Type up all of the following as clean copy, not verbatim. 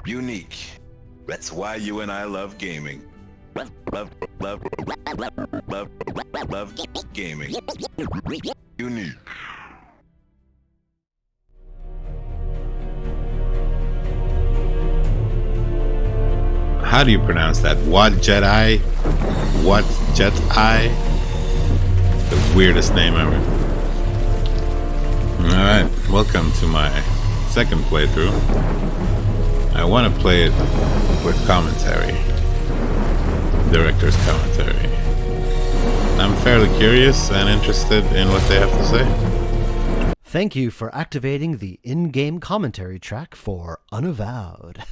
Unique. That's why you and I love gaming. Love gaming. Unique. How do you pronounce that? What Jedi? What Jedi? The weirdest name ever. Alright, welcome to my second playthrough. I want to play it with commentary. Director's commentary. I'm fairly curious and interested in what they have to say. Thank you for activating the in-game commentary track for Unavowed.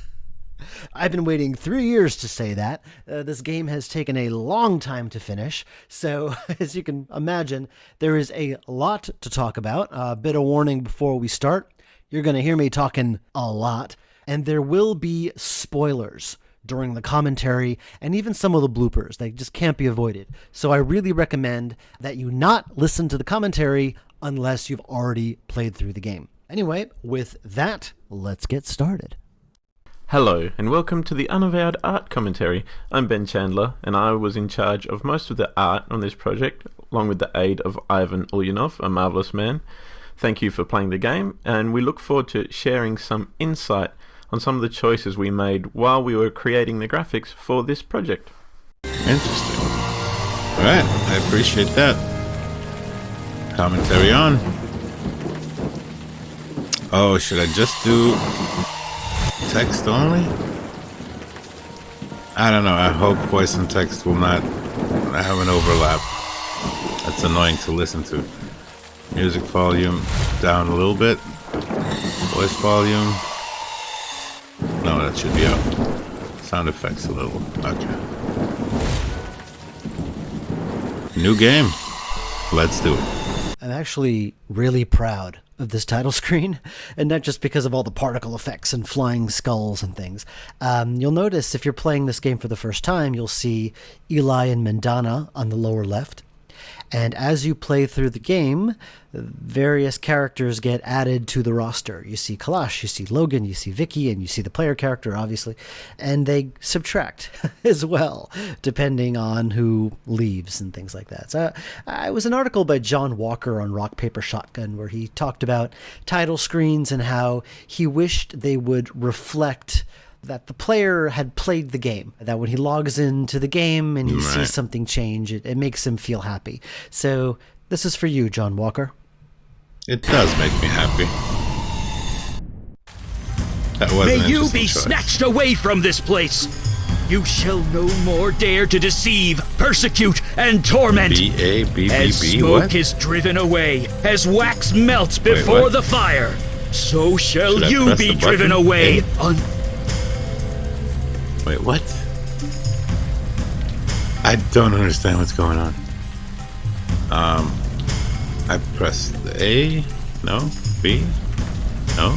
I've been waiting 3 years to say that. This game has taken a long time to finish, so as you can imagine, there is a lot to talk about. A bit of warning before we start. You're going to hear me talking a lot, and there will be spoilers during the commentary and even some of the bloopers. They just can't be avoided. So I really recommend that you not listen to the commentary unless you've already played through the game. Anyway, with that, let's get started. Hello, and welcome to the Unavowed Art Commentary. I'm Ben Chandler, and I was in charge of most of the art on this project, along with the aid of Ivan Ulyanov, a marvellous man. Thank you for playing the game, and we look forward to sharing some insight on some of the choices we made while we were creating the graphics for this project. Interesting. Alright, I appreciate that. Commentary on. Oh, should I just do text only? I don't know. I hope voice and text will not have an overlap. That's annoying to listen to. Music volume down a little bit. Voice volume. No, that should be up. Sound effects a little. Okay. New game. Let's do it. I'm actually really proud of this title screen, and not just because of all the particle effects and flying skulls and things. You'll notice if you're playing this game for the first time, you'll see Eli and Mendana on the lower left. And as you play through the game, various characters get added to the roster. You see Kalash, you see Logan, you see Vicky, and you see the player character, obviously. And they subtract as well, depending on who leaves and things like that. So it was an article by John Walker on Rock, Paper, Shotgun where he talked about title screens and how he wished they would reflect that the player had played the game, that when he logs into the game and he sees something change, it makes him feel happy. So this is for you, John Walker. It does make me happy. That was May you be snatched away from this place. You shall no more dare to deceive, persecute, and torment. B-A-B-B-B, as smoke what? is driven away, as wax melts before the fire, so shall you be driven away. Wait, what? I don't understand what's going on. I pressed A. No. B. No.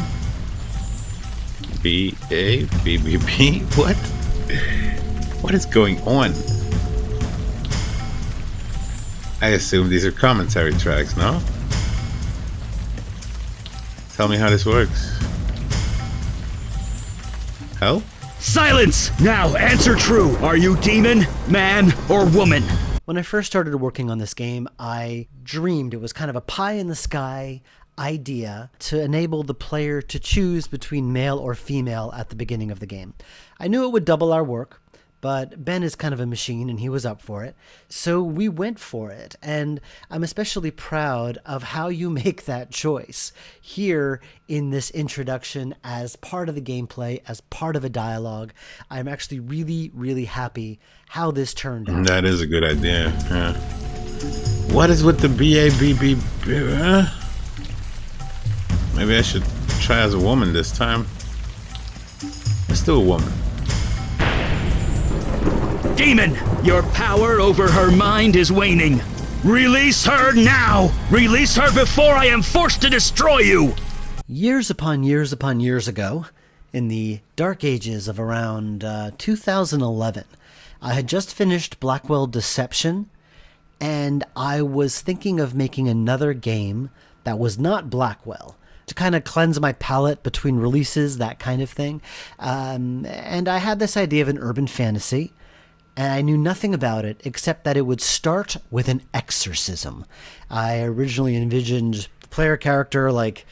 B. A. B. B. B. What? What is going on? I assume these are commentary tracks, no? Tell me how this works. Help? Silence! Now answer true. Are you demon, man, or woman? When I first started working on this game, I dreamed it was kind of a pie-in-the-sky idea to enable the player to choose between male or female at the beginning of the game. I knew it would double our work, but Ben is kind of a machine and he was up for it. So we went for it, and I'm especially proud of how you make that choice here in this introduction as part of the gameplay, as part of a dialogue. I'm actually really, really happy how this turned out. That is a good idea, yeah. What is with the B-A-B-B? Maybe I should try as a woman this time. Let's do a woman. Demon, your power over her mind is waning. Release her now! Release her before I am forced to destroy you! Years upon years ago, in the dark ages of around 2011, I had just finished Blackwell Deception, and I was thinking of making another game that was not Blackwell, to kind of cleanse my palate between releases, that kind of thing. And I had this idea of an urban fantasy, and I knew nothing about it except that it would start with an exorcism. I originally envisioned the player character like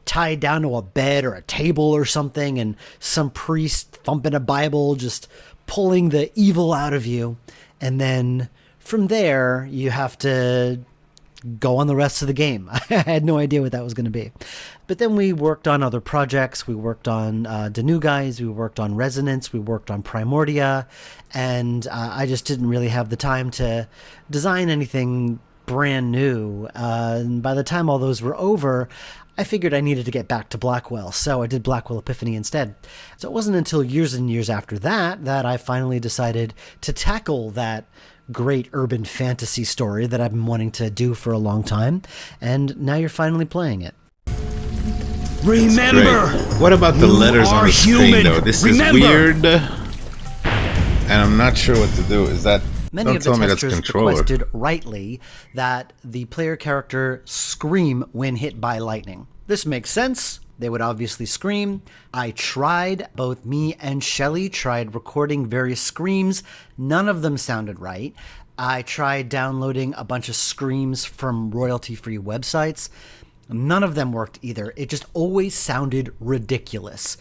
tied down to a bed or a table or something, and some priest thumping a Bible, just pulling the evil out of you. And then from there, you have to go on the rest of the game. I had no idea what that was going to be. But then we worked on other projects. We worked on the New Guys. We worked on Resonance. We worked on Primordia. And I just didn't really have the time to design anything brand new. And by the time all those were over, I figured I needed to get back to Blackwell, so I did Blackwell Epiphany instead. So it wasn't until years and years after that that I finally decided to tackle that great urban fantasy story that I've been wanting to do for a long time, and now you're finally playing it. Remember! What about the letters on the screen, though? This is weird, and I'm not sure what to do. Is that... Many of the testers requested rightly that the player character scream when hit by lightning. This makes sense. They would obviously scream. I tried, both me and Shelly tried recording various screams. None of them sounded right. I tried downloading a bunch of screams from royalty-free websites. None of them worked either. It just always sounded ridiculous.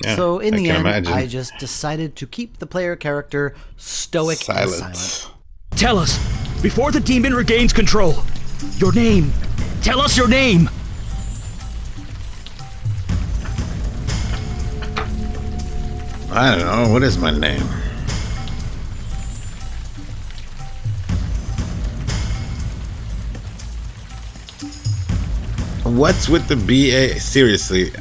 Yeah, so in the end, I just decided to keep the player character stoic and silent. Tell us, before the demon regains control, your name. Tell us your name. I don't know. What is my name? What's with the BA? Seriously.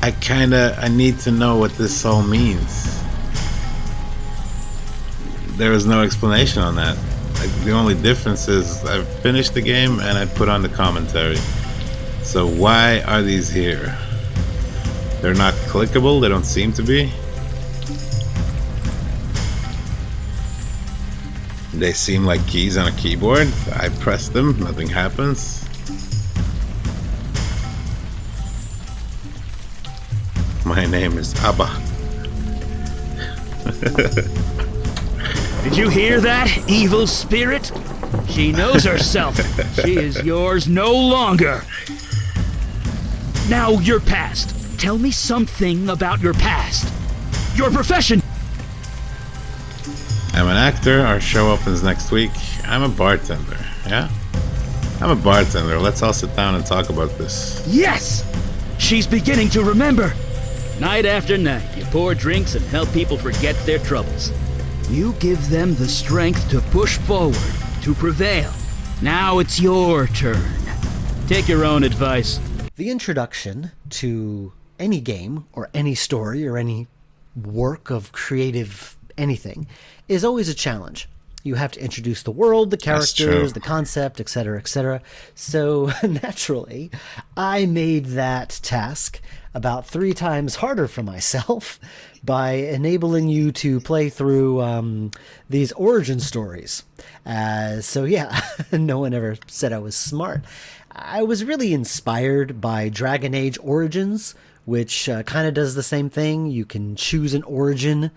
I need to know what this all means. There was no explanation on that. Like, the only difference is I finished the game and I put on the commentary. So why are these here? They're not clickable? They don't seem to be? They seem like keys on a keyboard. I press them, nothing happens. My name is Abba. Did you hear that, evil spirit? She knows herself. She is yours no longer. Now, your past. Tell me something about your past. Your profession. I'm an actor. Our show opens next week. I'm a bartender. Yeah? I'm a bartender. Let's all sit down and talk about this. Yes! She's beginning to remember. Night after night, you pour drinks and help people forget their troubles. You give them the strength to push forward, to prevail. Now it's your turn. Take your own advice. The introduction to any game or any story or any work of creative anything is always a challenge. You have to introduce the world, the characters, the concept, etc., etc. So naturally, I made that task about 3 times harder for myself by enabling you to play through these origin stories. So yeah, no one ever said I was smart. I was really inspired by Dragon Age Origins, which kind of does the same thing. You can choose an origin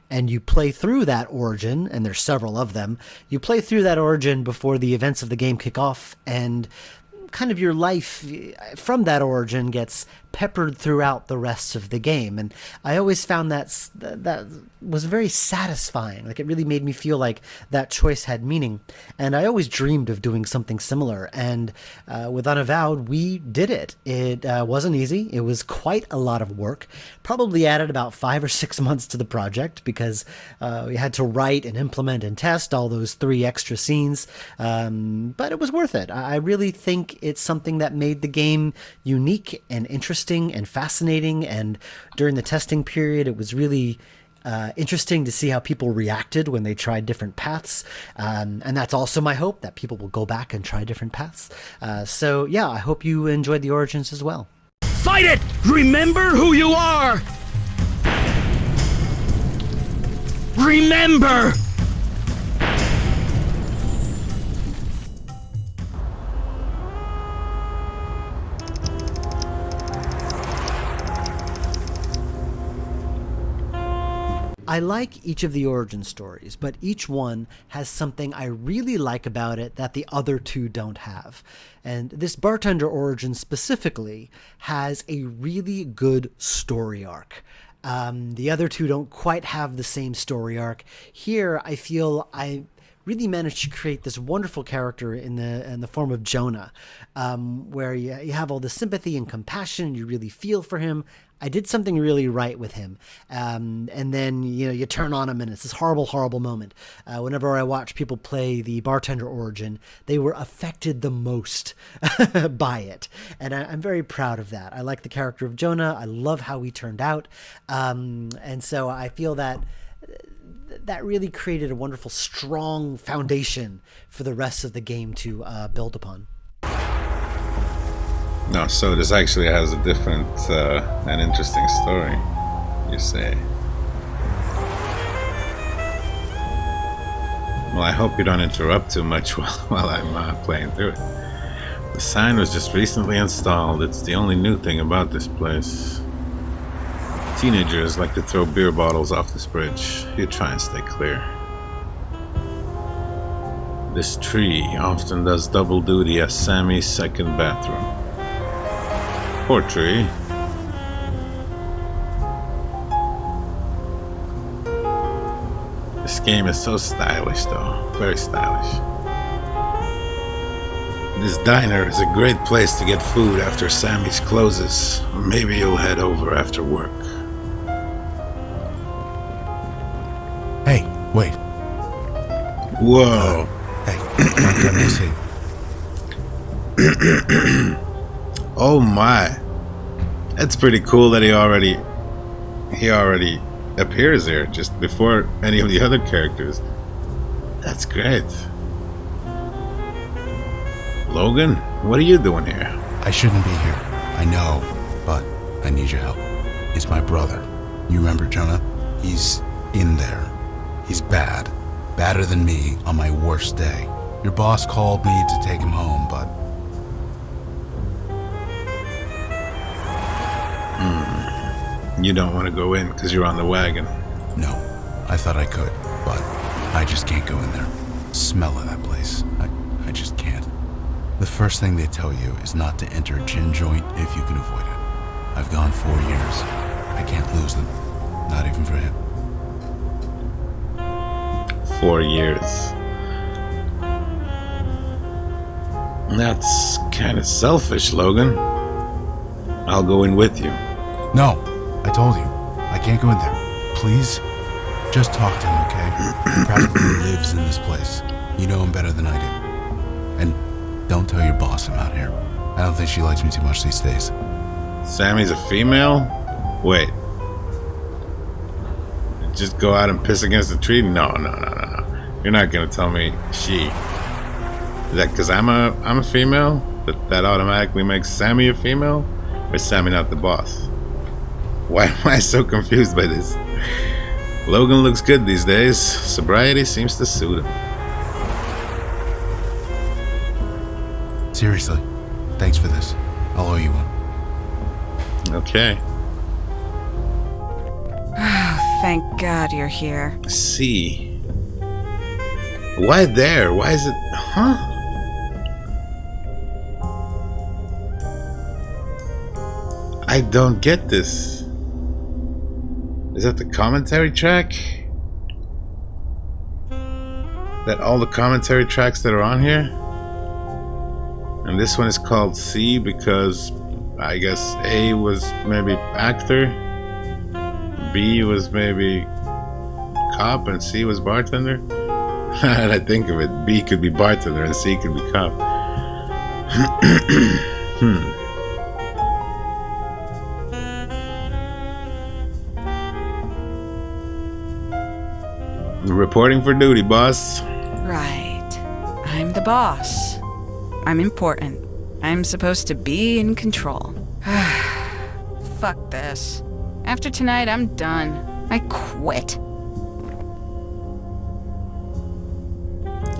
and you play through that origin, and there's several of them. You play through that origin before the events of the game kick off, and kind of your life from that origin gets peppered throughout the rest of the game. And I always found that was very satisfying. Like, it really made me feel like that choice had meaning. And I always dreamed of doing something similar. And with Unavowed, we did it. It wasn't easy. It was quite a lot of work. Probably added about 5 or 6 months to the project because we had to write and implement and test all those 3 extra scenes. But it was worth it. I really think it's something that made the game unique and interesting and fascinating, and during the testing period it was really interesting to see how people reacted when they tried different paths, and that's also my hope, that people will go back and try different paths. So yeah, I hope you enjoyed the Origins as well. Fight it! Remember who you are! Remember! I like each of the origin stories, but each one has something I really like about it that the other two don't have. And this bartender origin specifically has a really good story arc. The other two don't quite have the same story arc. Here, I feel I really managed to create this wonderful character in the form of Jonah, where you have all the sympathy and compassion. You really feel for him. I did something really right with him, and then you turn on him, and it's this horrible, horrible moment. Whenever I watch people play the bartender origin, they were affected the most by it, and I'm very proud of that. I like the character of Jonah. I love how he turned out, and so I feel that really created a wonderful, strong foundation for the rest of the game to build upon. No, so this actually has a different and interesting story, you say. Well, I hope you don't interrupt too much while I'm playing through it. The sign was just recently installed. It's the only new thing about this place. Teenagers like to throw beer bottles off this bridge. You try and stay clear. This tree often does double duty as Sammy's second bathroom. Poor tree. This game is so stylish though, very stylish. This diner is a great place to get food after Sammy's closes. Maybe you'll head over after work. Hey, wait. Whoa. Hey, let me see. Oh my. That's pretty cool that he already appears here just before any of the other characters. That's great. Logan, what are you doing here? I shouldn't be here. I know, but I need your help. It's my brother. You remember Jonah? He's in there. He's bad. Badder than me on my worst day. Your boss called me to take him home, but... You don't want to go in because you're on the wagon. No, I thought I could, but I just can't go in there. Smell of that place. I just can't. The first thing they tell you is not to enter a gin joint if you can avoid it. I've gone 4 years. I can't lose them. Not even for him. 4 years. That's kind of selfish, Logan. I'll go in with you. No, I told you. I can't go in there. Please? Just talk to him, okay? He practically lives in this place. You know him better than I do. And don't tell your boss I'm out here. I don't think she likes me too much these days. Sammy's a female? Wait. Just go out and piss against the tree? No. You're not gonna tell me she. Is that because I'm a female? That automatically makes Sammy a female? Or is Sammy not the boss? Why am I so confused by this? Logan looks good these days. Sobriety seems to suit him. Seriously, thanks for this. I'll owe you one. Okay. Thank God you're here. See. Why there? Why is it... Huh? I don't get this. Is that the commentary track? That all the commentary tracks that are on here? And this one is called C because I guess A was maybe actor, B was maybe cop, and C was bartender. And I think of it, B could be bartender and C could be cop. Reporting for duty, boss. Right. I'm the boss. I'm important. I'm supposed to be in control. Fuck this. After tonight, I'm done. I quit.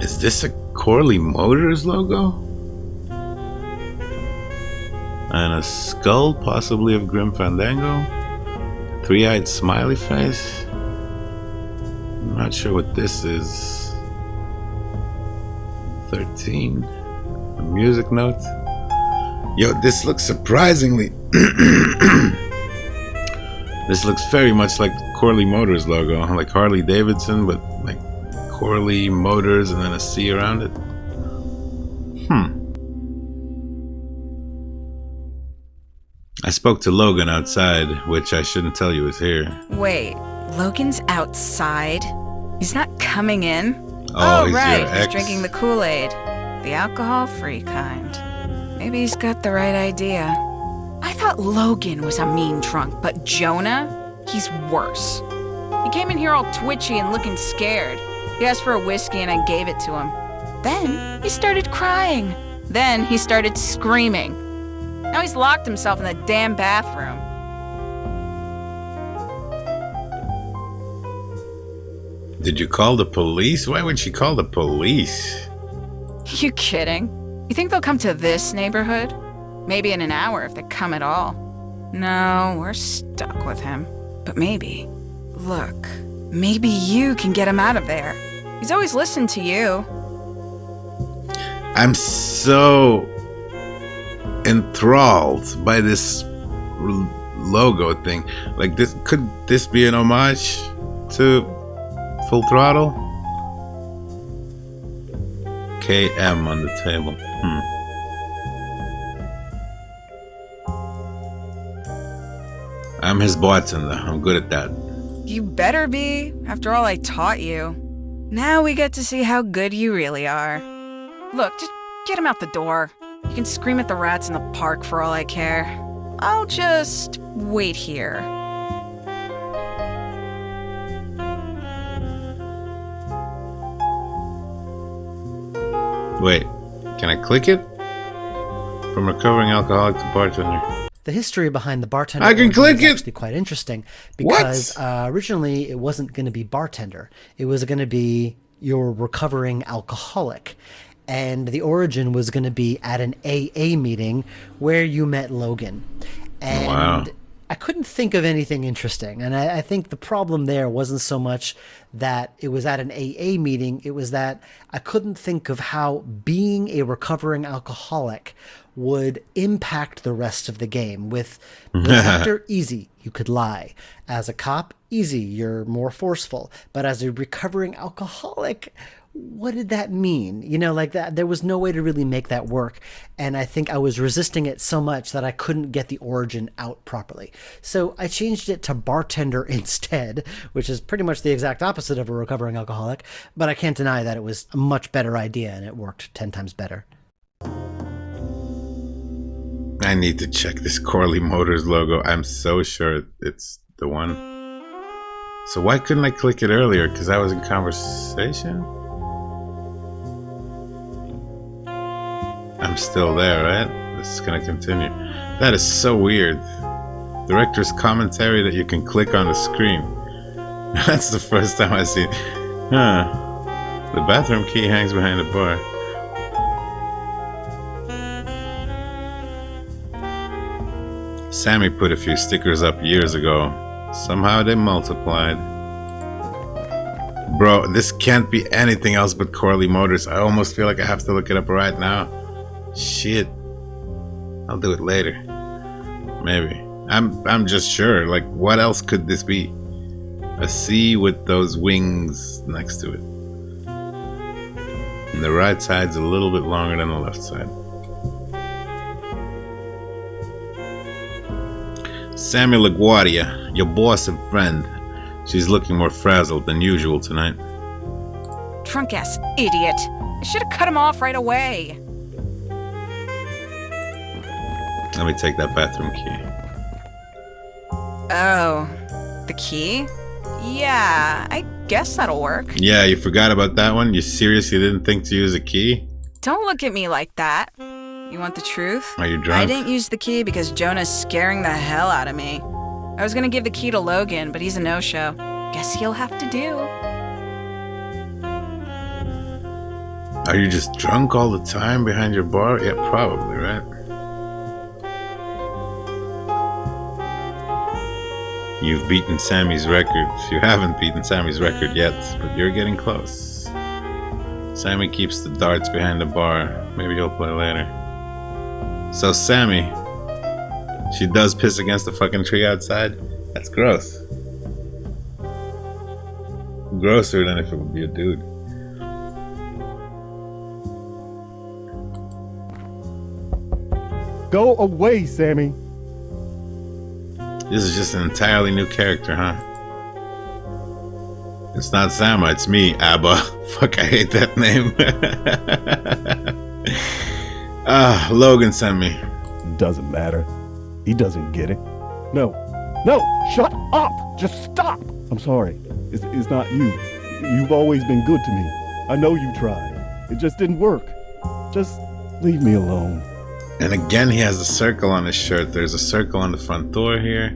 Is this a Corley Motors logo? And a skull, possibly of Grim Fandango? Three-eyed smiley face? I'm not sure what this is. 13. A music note. Yo, this looks surprisingly... This looks very much like Corley Motors logo. Like Harley Davidson, but like Corley Motors and then a C around it. I spoke to Logan outside, which I shouldn't tell you is here. Wait, Logan's outside? He's not coming in? Oh, he's right, your he's ex. drinking the Kool-Aid. The alcohol-free kind. Maybe he's got the right idea. I thought Logan was a mean drunk, but Jonah? He's worse. He came in here all twitchy and looking scared. He asked for a whiskey and I gave it to him. Then he started crying. Then he started screaming. Now he's locked himself in the damn bathroom. Did you call the police? Why would she call the police? You kidding? You think they'll come to this neighborhood? Maybe in an hour if they come at all. No, we're stuck with him. But maybe. Look, maybe you can get him out of there. He's always listened to you. I'm so enthralled by this logo thing. Like this, could this be an homage to Full Throttle? KM on the table. I'm his bartender. I'm good at that. You better be, after all I taught you. Now we get to see how good you really are. Look, just get him out the door. You can scream at the rats in the park for all I care. I'll just wait here. Wait, can I click it? From recovering alcoholic to bartender. The history behind the bartender I can origin click is it! actually quite interesting because originally it wasn't going to be bartender. It was going to be your recovering alcoholic. And the origin was going to be at an AA meeting where you met Logan. And Wow. I couldn't think of anything interesting. And I think the problem there wasn't so much that it was at an AA meeting. It was that I couldn't think of how being a recovering alcoholic would impact the rest of the game. With the actor, easy, you could lie. As a cop, easy, you're more forceful. But as a recovering alcoholic, what did that mean? You know, like that, there was no way to really make that work. And I think I was resisting it so much that I couldn't get the origin out properly. So I changed it to bartender instead, which is pretty much the exact opposite of a recovering alcoholic. But I can't deny that it was a much better idea and it worked 10 times better. I need to check this Corley Motors logo. I'm so sure it's the one. So why couldn't I click it earlier? Because I was in conversation? I'm still there, right? This is gonna continue. That is so weird. Director's commentary that you can click on the screen. That's the first time I've seen. Huh. The bathroom key hangs behind the bar. Sammy put a few stickers up years ago. Somehow they multiplied. Bro, this can't be anything else but Corley Motors. I almost feel like I have to look it up right now. Shit. I'll do it later. Maybe. I'm just sure. Like, what else could this be? A C with those wings next to it. And the right side's a little bit longer than the left side. Sammy LaGuardia, your boss and friend. She's looking more frazzled than usual tonight. Drunk ass idiot. I should have cut him off right away. Let me take that bathroom key. Oh, the key? Yeah, I guess that'll work. Yeah, you forgot about that one? You seriously didn't think to use a key? Don't look at me like that. You want the truth? Are you drunk? I didn't use the key because Jonah's scaring the hell out of me. I was gonna give the key to Logan, but he's a no-show. Guess he'll have to do. Are you just drunk all the time behind your bar? Yeah, probably, right? You've beaten Sammy's record. You haven't beaten Sammy's record yet, but you're getting close. Sammy keeps the darts behind the bar. Maybe he'll play later. So Sammy, she does piss against the fucking tree outside? That's gross. Grosser than if it would be a dude. Go away, Sammy. This is just an entirely new character, huh? It's not Sama, it's me, Abba. Fuck, I hate that name. Logan sent me. Doesn't matter. He doesn't get it. No, shut up! Just stop! I'm sorry. It's not you. You've always been good to me. I know you tried. It just didn't work. Just leave me alone. And again, he has a circle on his shirt. There's a circle on the front door here.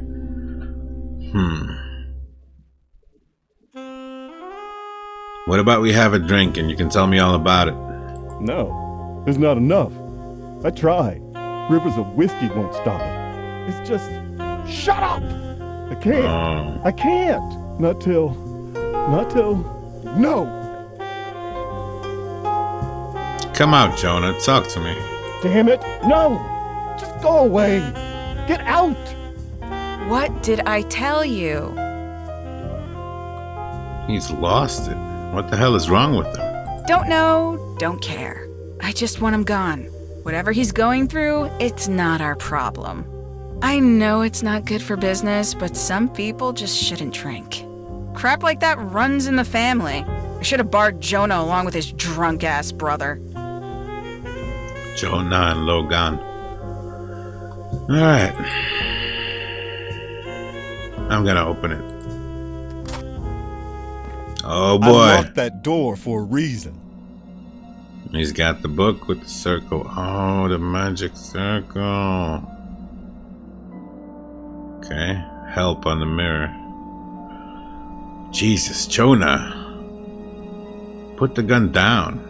What about we have a drink and you can tell me all about it? No, there's not enough. I tried. Rivers of whiskey won't stop it. It's just... Shut up! I can't. Oh. I can't. Not till... No! Come out, Jonah. Talk to me. Damn it! No! Just go away! Get out! What did I tell you? He's lost it. What the hell is wrong with him? Don't know, don't care. I just want him gone. Whatever he's going through, it's not our problem. I know it's not good for business, but some people just shouldn't drink. Crap like that runs in the family. I should have barred Jonah along with his drunk-ass brother. Jonah and Logan. Alright. I'm gonna open it. Oh boy. I locked that door for a reason. He's got the book with the circle. Oh, the magic circle. Okay. Help on the mirror. Jesus, Jonah. Put the gun down.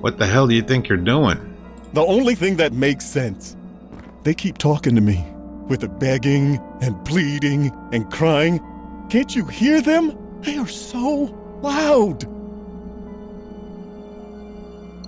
What the hell do you think you're doing? The only thing that makes sense. They keep talking to me with the begging and pleading and crying. Can't you hear them? They are so loud.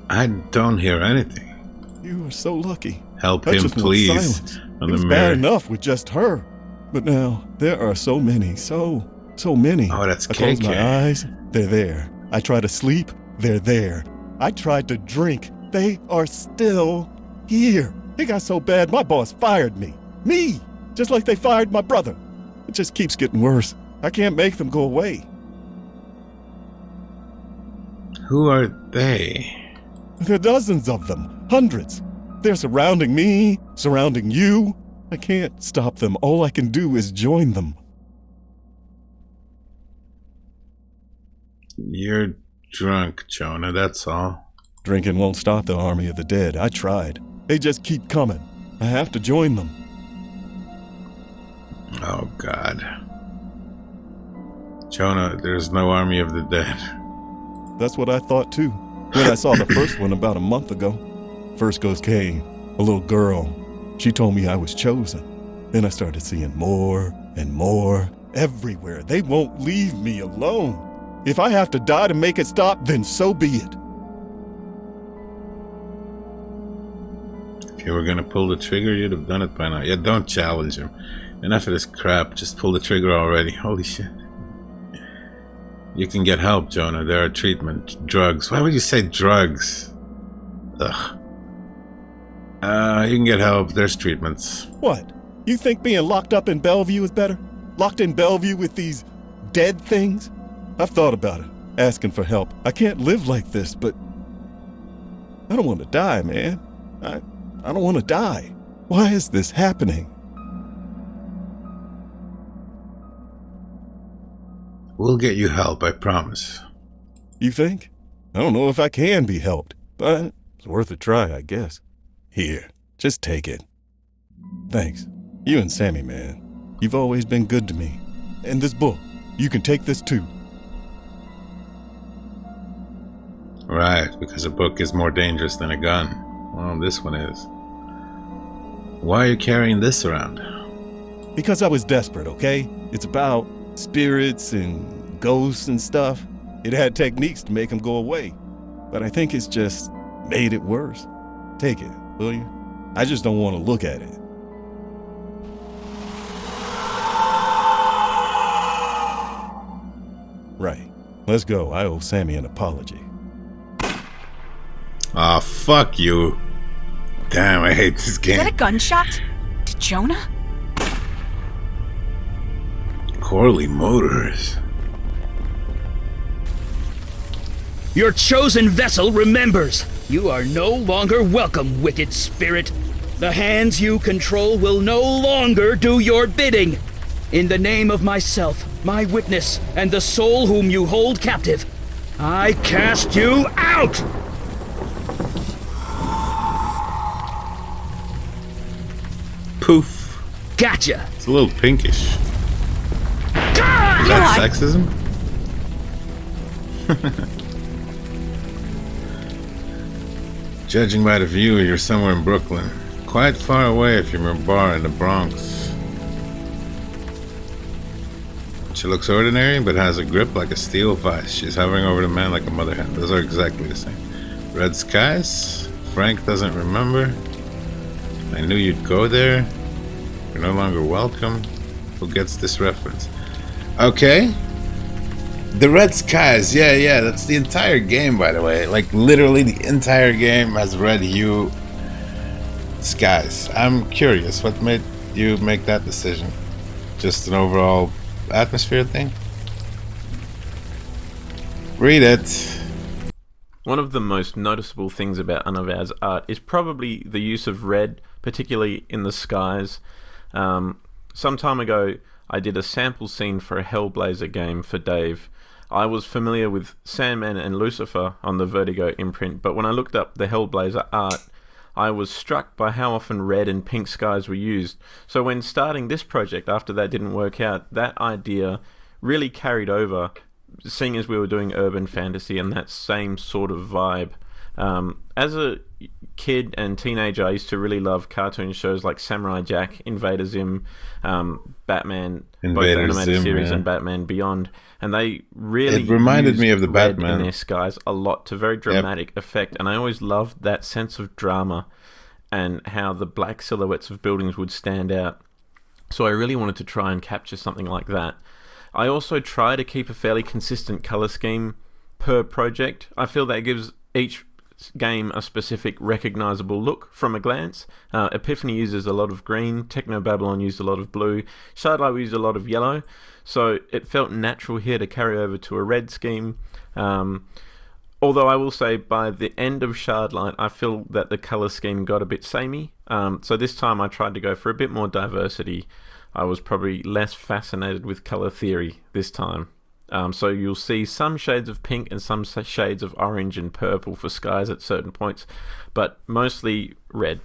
I don't hear anything. You are so lucky. Help I him, just want please. silence. On It was the bad mirror. enough with just her. But now, there are so many, so many. Oh, that's I close KK. my eyes, they're there. I try to sleep, they're there. I tried to drink, they are still here. It got so bad, my boss fired me. Me! Just like they fired my brother. It just keeps getting worse. I can't make them go away. Who are they? There are dozens of them, hundreds. They're surrounding me, surrounding you. I can't stop them. All I can do is join them. You're drunk, Jonah, that's all. Drinking won't stop the army of the dead. I tried. They just keep coming. I have to join them. Oh, God. Jonah, there's no army of the dead. That's what I thought too, when I saw the first one about a month ago. First ghost came, a little girl. She told me I was chosen. Then I started seeing more and more everywhere. They won't leave me alone. If I have to die to make it stop, then so be it. If you were gonna pull the trigger, you'd have done it by now. Yeah, don't challenge him. Enough of this crap. Just pull the trigger already. Holy shit. You can get help, Jonah. There are treatment. Drugs. Why would you say drugs? Ugh. You can get help. There's treatments. What? You think being locked up in Bellevue is better? Locked in Bellevue with these dead things? I've thought about it, asking for help. I can't live like this, but I don't want to die, man. I don't want to die. Why is this happening? We'll get you help, I promise. You think? I don't know if I can be helped, but it's worth a try, I guess. Here, just take it. Thanks. You and Sammy, man. You've always been good to me. And this book, you can take this too. Right, because a book is more dangerous than a gun. Well, this one is. Why are you carrying this around? because I was desperate, okay? It's about spirits and ghosts and stuff. It had techniques to make them go away, but I think it's just made it worse. Take it, will you? I just don't want to look at it. Right. Let's go. I owe Sammy an apology. Aw, fuck you. Damn, I hate this Is game. that a gunshot? To Jonah? Corley Motors. Your chosen vessel remembers. You are no longer welcome, wicked spirit. The hands you control will no longer do your bidding. In the name of myself, my witness, and the soul whom you hold captive, I cast you out! Poof. Gotcha! It's a little pinkish. Is Eli! that sexism? Judging by the view, you're somewhere in Brooklyn. Quite far away from your bar in the Bronx. She looks ordinary, but has a grip like a steel vice. She's hovering over the man like a mother hen. Those are exactly the same. Red skies? Frank doesn't remember. I knew you'd go there. You're no longer welcome. Who gets this reference? Okay. The red skies, yeah, that's the entire game, by the way. Like, literally the entire game has red hue skies. I'm curious, what made you make that decision? Just an overall atmosphere thing? Read it. One of the most noticeable things about Unavowed's art is probably the use of red, particularly in the skies. Some time ago, I did a sample scene for a Hellblazer game for Dave. I was familiar with Sandman and Lucifer on the Vertigo imprint, but when I looked up the Hellblazer art, I was struck by how often red and pink skies were used. So when starting this project, after that didn't work out, that idea really carried over, seeing as we were doing urban fantasy and that same sort of vibe. As a kid and teenager, I used to really love cartoon shows like Samurai Jack, Invader Zim, Batman, both the animated series and Batman Beyond, and they really reminded me of the red Batman in their skies a lot to very dramatic effect, and I always loved that sense of drama and how the black silhouettes of buildings would stand out. So I really wanted to try and capture something like that. I also try to keep a fairly consistent color scheme per project. I feel that gives each game a specific recognizable look from a glance. Epiphany uses a lot of green, Techno Babylon used a lot of blue, Shardlight used a lot of yellow, so it felt natural here to carry over to a red scheme. Although I will say by the end of Shardlight, I feel that the color scheme got a bit samey, so this time I tried to go for a bit more diversity. I was probably less fascinated with color theory this time. So you'll see some shades of pink and some shades of orange and purple for skies at certain points, but mostly red.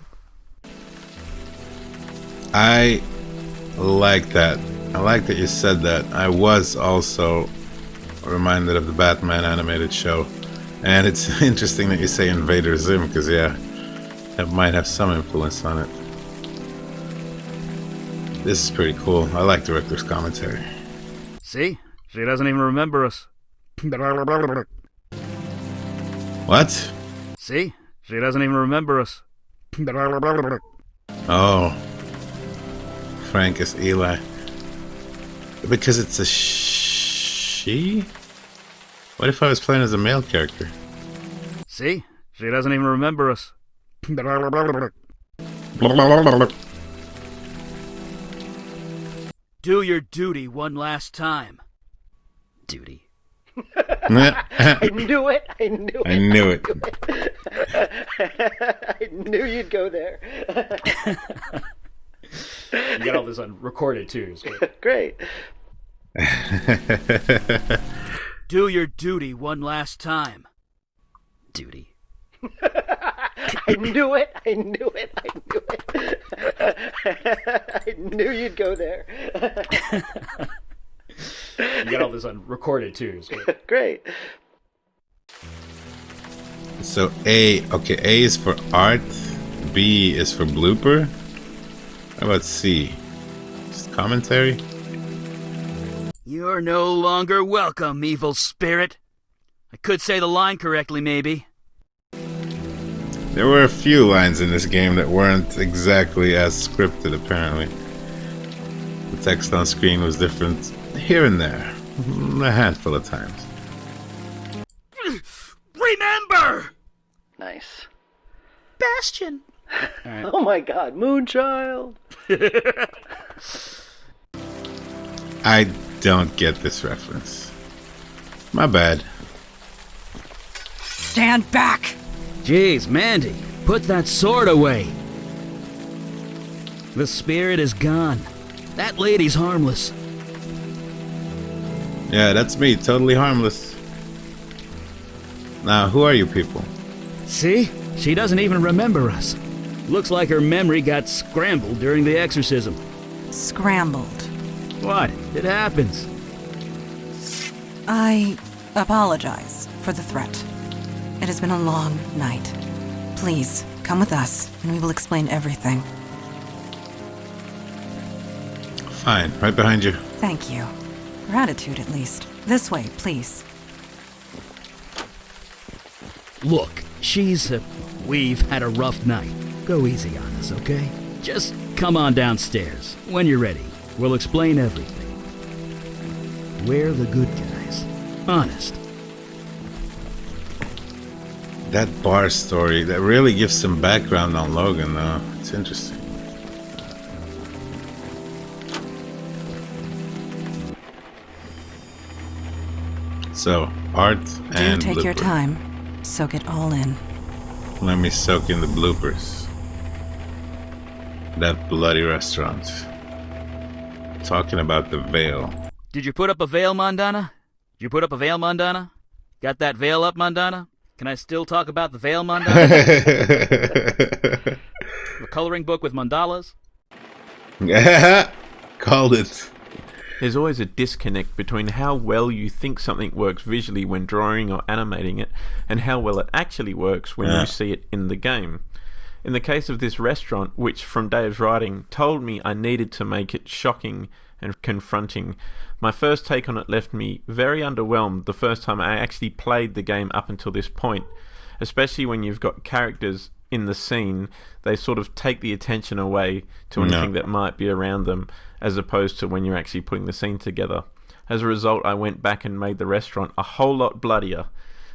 I like that. I like that you said that. I was also reminded of the Batman animated show. And it's interesting that you say Invader Zim, because yeah, that might have some influence on it. This is pretty cool. I like director's commentary. See? She doesn't even remember us. What? See? She doesn't even remember us. Oh. Frank is Eli. Because it's a she? What if I was playing as a male character? See? She doesn't even remember us. Do your duty one last time. Duty. I knew it. I knew it. I knew it. I knew you'd go there. You got all this on recorded too. So. Great. Do your duty one last time. Duty. I knew it. I knew it. I knew it. I knew you'd go there. You got all this on recorded too. So. Great. So A is for art, B is for blooper. How about C? Just commentary? You're no longer welcome, evil spirit. I could say the line correctly, maybe. There were a few lines in this game that weren't exactly as scripted, apparently. The text on screen was different here and there, a handful of times. Remember! Nice. Bastion! Oh my god, Moonchild! I don't get this reference. My bad. Stand back! Jeez, Mandy, put that sword away. The spirit is gone. That lady's harmless. Yeah, that's me, totally harmless. Now, who are you people? See? She doesn't even remember us. Looks like her memory got scrambled during the exorcism. Scrambled. What? It happens. I apologize for the threat. It has been a long night. Please, come with us, and we will explain everything. Fine, right behind you. Thank you. Gratitude, at least. This way, please. Look, we've had a rough night. Go easy on us, okay? Just come on downstairs. When you're ready, we'll explain everything. We're the good guys. Honest. That bar story, that really gives some background on Logan, though. It's interesting. So, art and Do take your blooper. time. Soak it all in. Let me soak in the bloopers. That bloody restaurant. Talking about the veil. Did you put up a veil, Mondana? Did you put up a veil, Mondana? Got that veil up, Mondana? Can I still talk about the veil, Mondana? The coloring book with mandalas? Called it. There's always a disconnect between how well you think something works visually when drawing or animating it, and how well it actually works when you see it in the game. In the case of this restaurant, which from Dave's writing told me I needed to make it shocking and confronting, my first take on it left me very underwhelmed the first time I actually played the game up until this point, especially when you've got characters in the scene. They sort of take the attention away to anything that might be around them, as opposed to when you're actually putting the scene together. As a result, I went back and made the restaurant a whole lot bloodier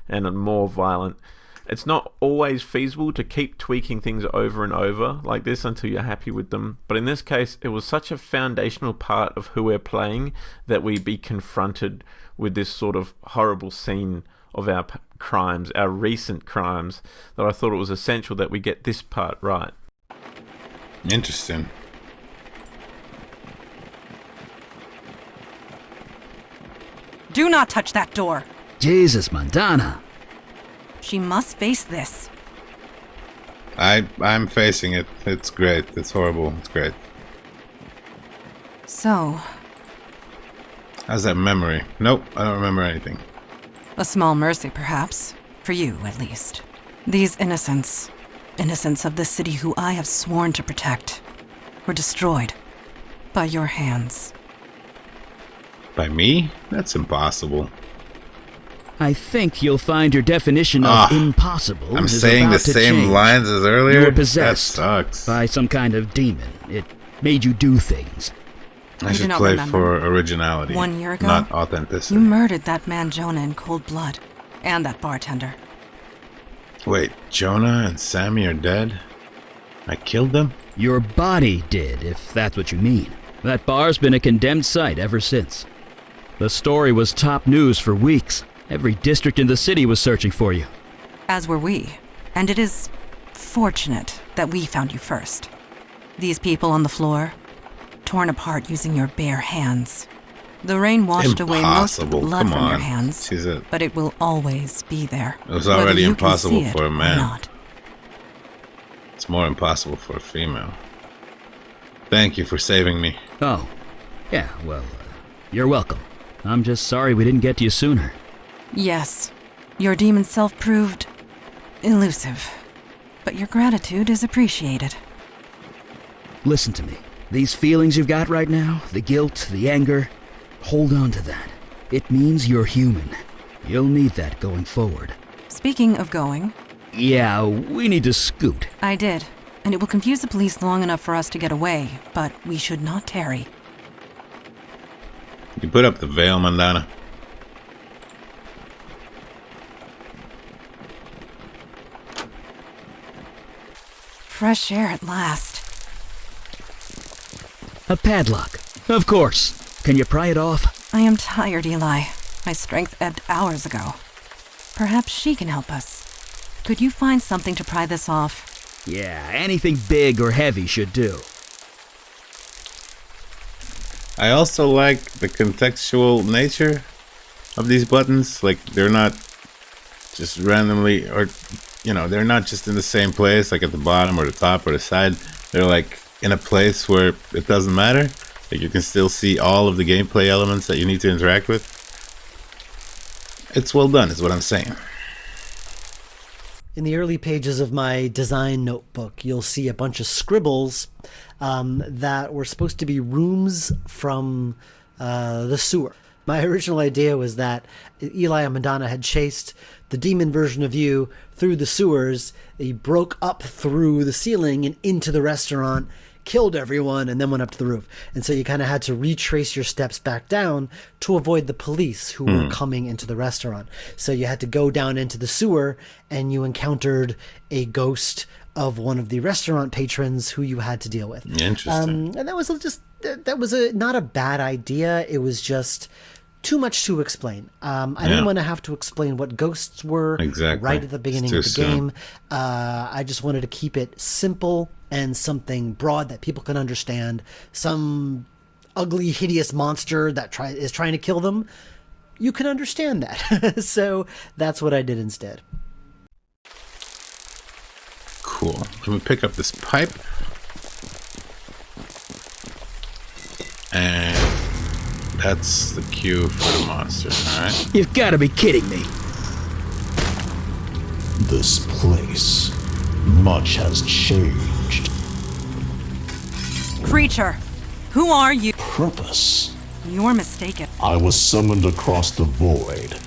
and more violent. It's not always feasible to keep tweaking things over and over like this until you're happy with them, but in this case it was such a foundational part of who we're playing that we be confronted with this sort of horrible scene of our crimes, our recent crimes, that I thought it was essential that we get this part right. Interesting. Do not touch that door. Jesus, Mondana. She must face this. I'm facing it. It's great. It's horrible. It's great. So, How's that memory? Nope, I don't remember anything. a small mercy, perhaps. For you, at least. These innocents of the city who I have sworn to protect, were destroyed by your hands. By me? That's impossible. I think you'll find your definition of impossible I'm is saying the about to same change. lines as earlier? You were possessed That sucks. by some kind of demon. It made you do things. I You should do not play remember. for originality. 1 year ago, not authenticity. You murdered that man Jonah in cold blood, and that bartender. Wait, Jonah and Sammy are dead? I killed them? Your body did, if that's what you mean. That bar's been a condemned site ever since. The story was top news for weeks. Every district in the city was searching for you. As were we. And it is fortunate that we found you first. These people on the floor, torn apart using your bare hands. The rain washed away most of the Impossible. blood Come from your on. hands, She's a- but it will always be there. It was whether already you can impossible see it for a or man. not. It's more impossible for a female. Thank you for saving me. Oh, yeah, well, you're welcome. I'm just sorry we didn't get to you sooner. Yes, your demon self proved elusive, but your gratitude is appreciated. Listen to me. These feelings you've got right now, the guilt, the anger, hold on to that. It means you're human. You'll need that going forward. Speaking of going, Yeah, we need to scoot. I did. And it will confuse the police long enough for us to get away, but we should not tarry. You put up the veil, Mandana. Fresh air at last. A padlock. Of course. Can you pry it off? I am tired, Eli. My strength ebbed hours ago. Perhaps she can help us. Could you find something to pry this off? Yeah, anything big or heavy should do. I also like the contextual nature of these buttons. Like, they're not just randomly, or, you know, they're not just in the same place, like at the bottom or the top or the side. They're like in a place where it doesn't matter. Like, you can still see all of the gameplay elements that you need to interact with. It's well done, is what I'm saying. In the early pages of my design notebook, you'll see a bunch of scribbles that were supposed to be rooms from the sewer. My original idea was that Eli and Madonna had chased the demon version of you through the sewers. He broke up through the ceiling and into the restaurant, killed everyone, and then went up to the roof. And so you kind of had to retrace your steps back down to avoid the police who were coming into the restaurant. So you had to go down into the sewer, and you encountered a ghost of one of the restaurant patrons who you had to deal with. Interesting. And that was not a bad idea. It was just too much to explain. I didn't want to have to explain what ghosts were right at the beginning of the game. I just wanted to keep it simple and something broad that people can understand. Some ugly, hideous monster that is trying to kill them, you can understand that. So that's what I did instead. Cool. Let me pick up this pipe. And that's the cue for the monster, alright? You've got to be kidding me. This place, much has changed. Creature, who are you? Purpose. You're mistaken. I was summoned across the void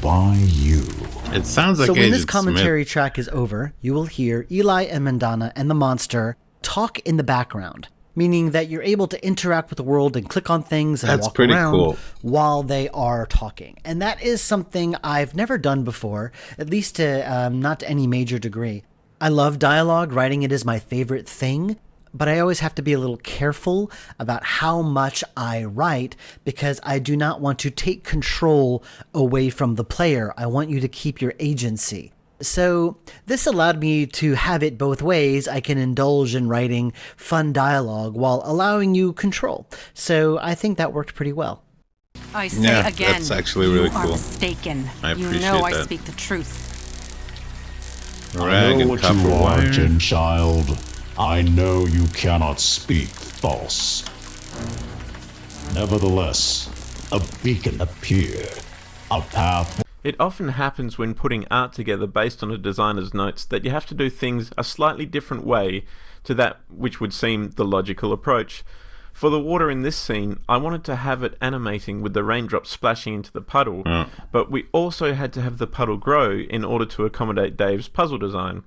by you. It sounds like So when Agent this commentary Smith. track is over, you will hear Eli and Mandana and the monster talk in the background, meaning that you're able to interact with the world and click on things and That's walk pretty around cool. while they are talking. And that is something I've never done before, at least to not to any major degree. I love dialogue. Writing it is my favorite thing. But I always have to be a little careful about how much I write because I do not want to take control away from the player. I want you to keep your agency. So this allowed me to have it both ways. I can indulge in writing fun dialogue while allowing you control. So I think that worked pretty well. I say Yeah, again, that's actually really you are cool. mistaken. I You appreciate know I that. speak the truth. I Rag know and what copper you are, wire. Jin Child. I know you cannot speak false. Nevertheless, a beacon appeared. A path. It often happens when putting art together based on a designer's notes that you have to do things a slightly different way to that which would seem the logical approach. For the water in this scene, I wanted to have it animating with the raindrops splashing into the puddle, but we also had to have the puddle grow in order to accommodate Dave's puzzle design.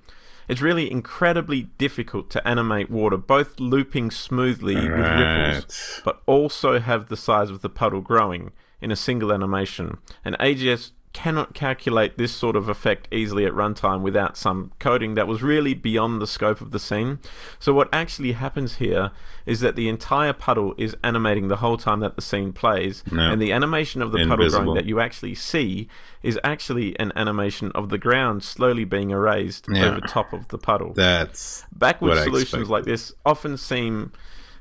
It's really incredibly difficult to animate water, both looping smoothly with ripples, but also have the size of the puddle growing in a single animation. And AGS cannot calculate this sort of effect easily at runtime without some coding that was really beyond the scope of the scene. So what actually happens here is that the entire puddle is animating the whole time that the scene plays, and the animation of the puddle growing that you actually see is actually an animation of the ground slowly being erased over top of the puddle. That's Backward what I solutions expected. like this often seem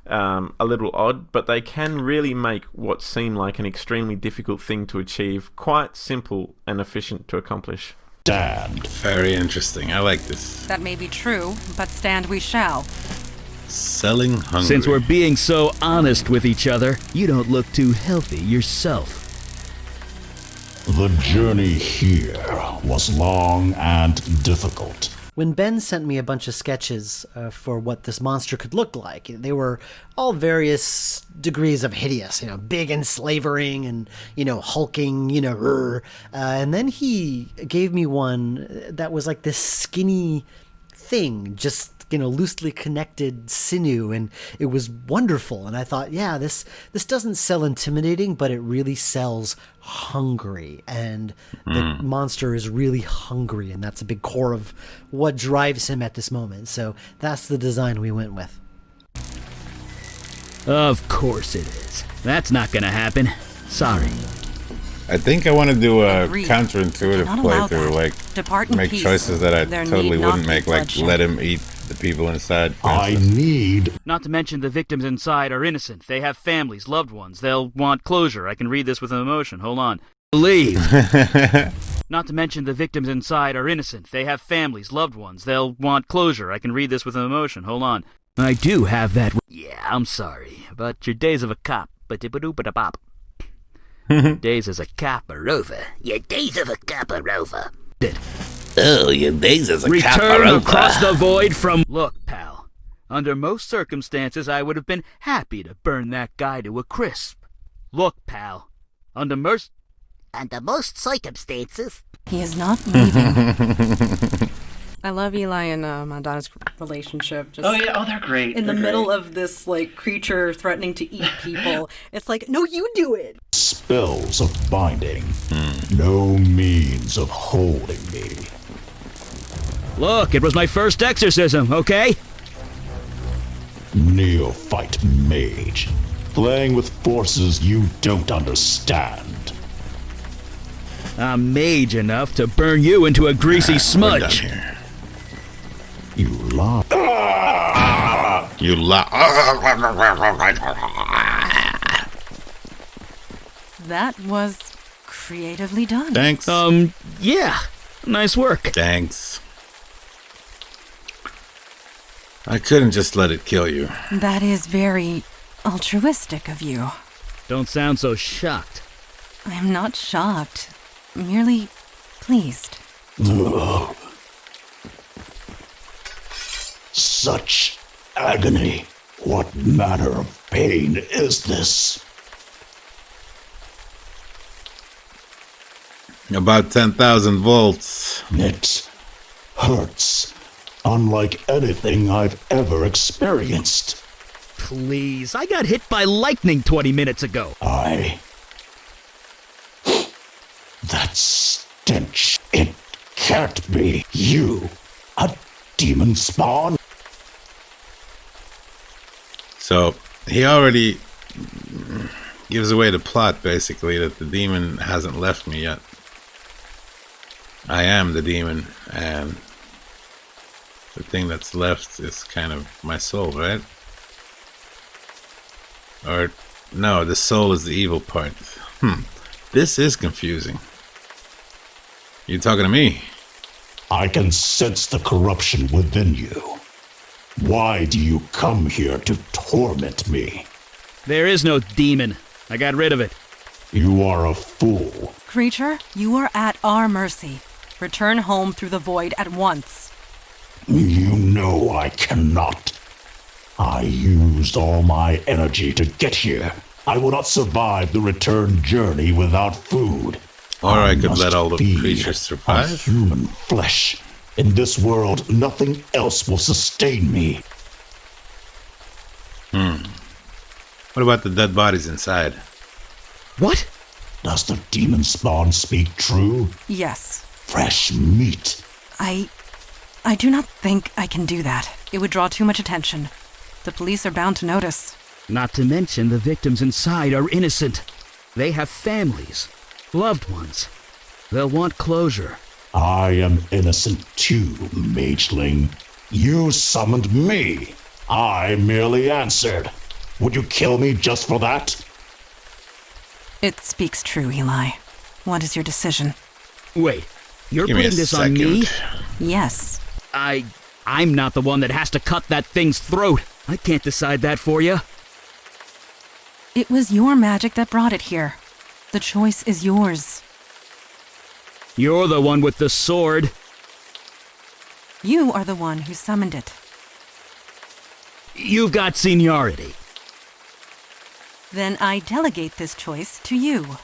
a little odd, but they can really make what seem like an extremely difficult thing to achieve quite simple and efficient to accomplish. Stand. Very interesting. I like this. That may be true, but stand we shall. Selling hungry. Since we're being so honest with each other, you don't look too healthy yourself. The journey here was long and difficult. When Ben sent me a bunch of sketches for what this monster could look like, they were all various degrees of hideous, big and slavering and, hulking, and then he gave me one that was like this skinny thing, just, loosely connected sinew, and it was wonderful. And I thought, yeah, this doesn't sell intimidating, but it really sells hungry, and the monster is really hungry, and that's a big core of what drives him at this moment. So that's the design we went with. Of course it is. That's not gonna happen. Sorry. I think I want to do a Agreed. counterintuitive Cannot allow playthrough, that. like Depart in make peace. choices that I There totally need not wouldn't be make, like bloodshed. let him eat the people inside. for I instance. need. Not to mention the victims inside are innocent. They have families, loved ones. They'll want closure. I can read this with an emotion. Hold on. Believe. Not to mention the victims inside are innocent. They have families, loved ones. They'll want closure. I can read this with an emotion. Hold on. I do have that. Yeah, I'm sorry. But your days of a cop. Ba-dibba-doo-ba-da-bop. Days as a cop are over. Your days of a cop are over. Oh, your days as a Return across the void from... Look, pal. Under most circumstances, I would have been happy to burn that guy to a crisp. Look, pal. Under most circumstances... He is not leaving. I love Eli and Madonna's relationship. Just Oh yeah, oh they're great. in the middle of this like creature threatening to eat people, it's like, no, you do it. Spells of binding. No means of holding me. Look, it was my first exorcism, okay? Neophyte mage. Playing with forces you don't understand. I'm mage enough to burn you into a greasy smudge. You lie. You lie. That was creatively done. Thanks. Yeah. Nice work. Thanks. I couldn't just let it kill you. That is very altruistic of you. Don't sound so shocked. I am not shocked. Merely pleased. Ugh. Such agony. What manner of pain is this? About 10,000 volts. It hurts. Unlike anything I've ever experienced. Please, I got hit by lightning 20 minutes ago. That stench. It can't be you. A demon spawn? So he already gives away the plot, basically, that the demon hasn't left me yet. I am the demon, and the thing that's left is kind of my soul, right? Or, no, the soul is the evil part. This is confusing. You talking to me? I can sense the corruption within you. Why do you come here to torment me? There is no demon. I got rid of it. You are a fool. Creature, you are at our mercy. Return home through the void at once. You know I cannot. I used all my energy to get here. I will not survive the return journey without food. Or I could must let all the feed creatures on survive. human flesh. In this world, nothing else will sustain me. What about the dead bodies inside? What? Does the demon spawn speak true? Yes. Fresh meat. I do not think I can do that. It would draw too much attention. The police are bound to notice. Not to mention the victims inside are innocent. They have families, loved ones. They'll want closure. I am innocent too, mageling. You summoned me. I merely answered. Would you kill me just for that? It speaks true, Eli. What is your decision? Wait, you're Give me a putting this on me? second. Yes. I'm not the one that has to cut that thing's throat. I can't decide that for you. It was your magic that brought it here. The choice is yours. You're the one with the sword. You are the one who summoned it. You've got seniority. Then I delegate this choice to you.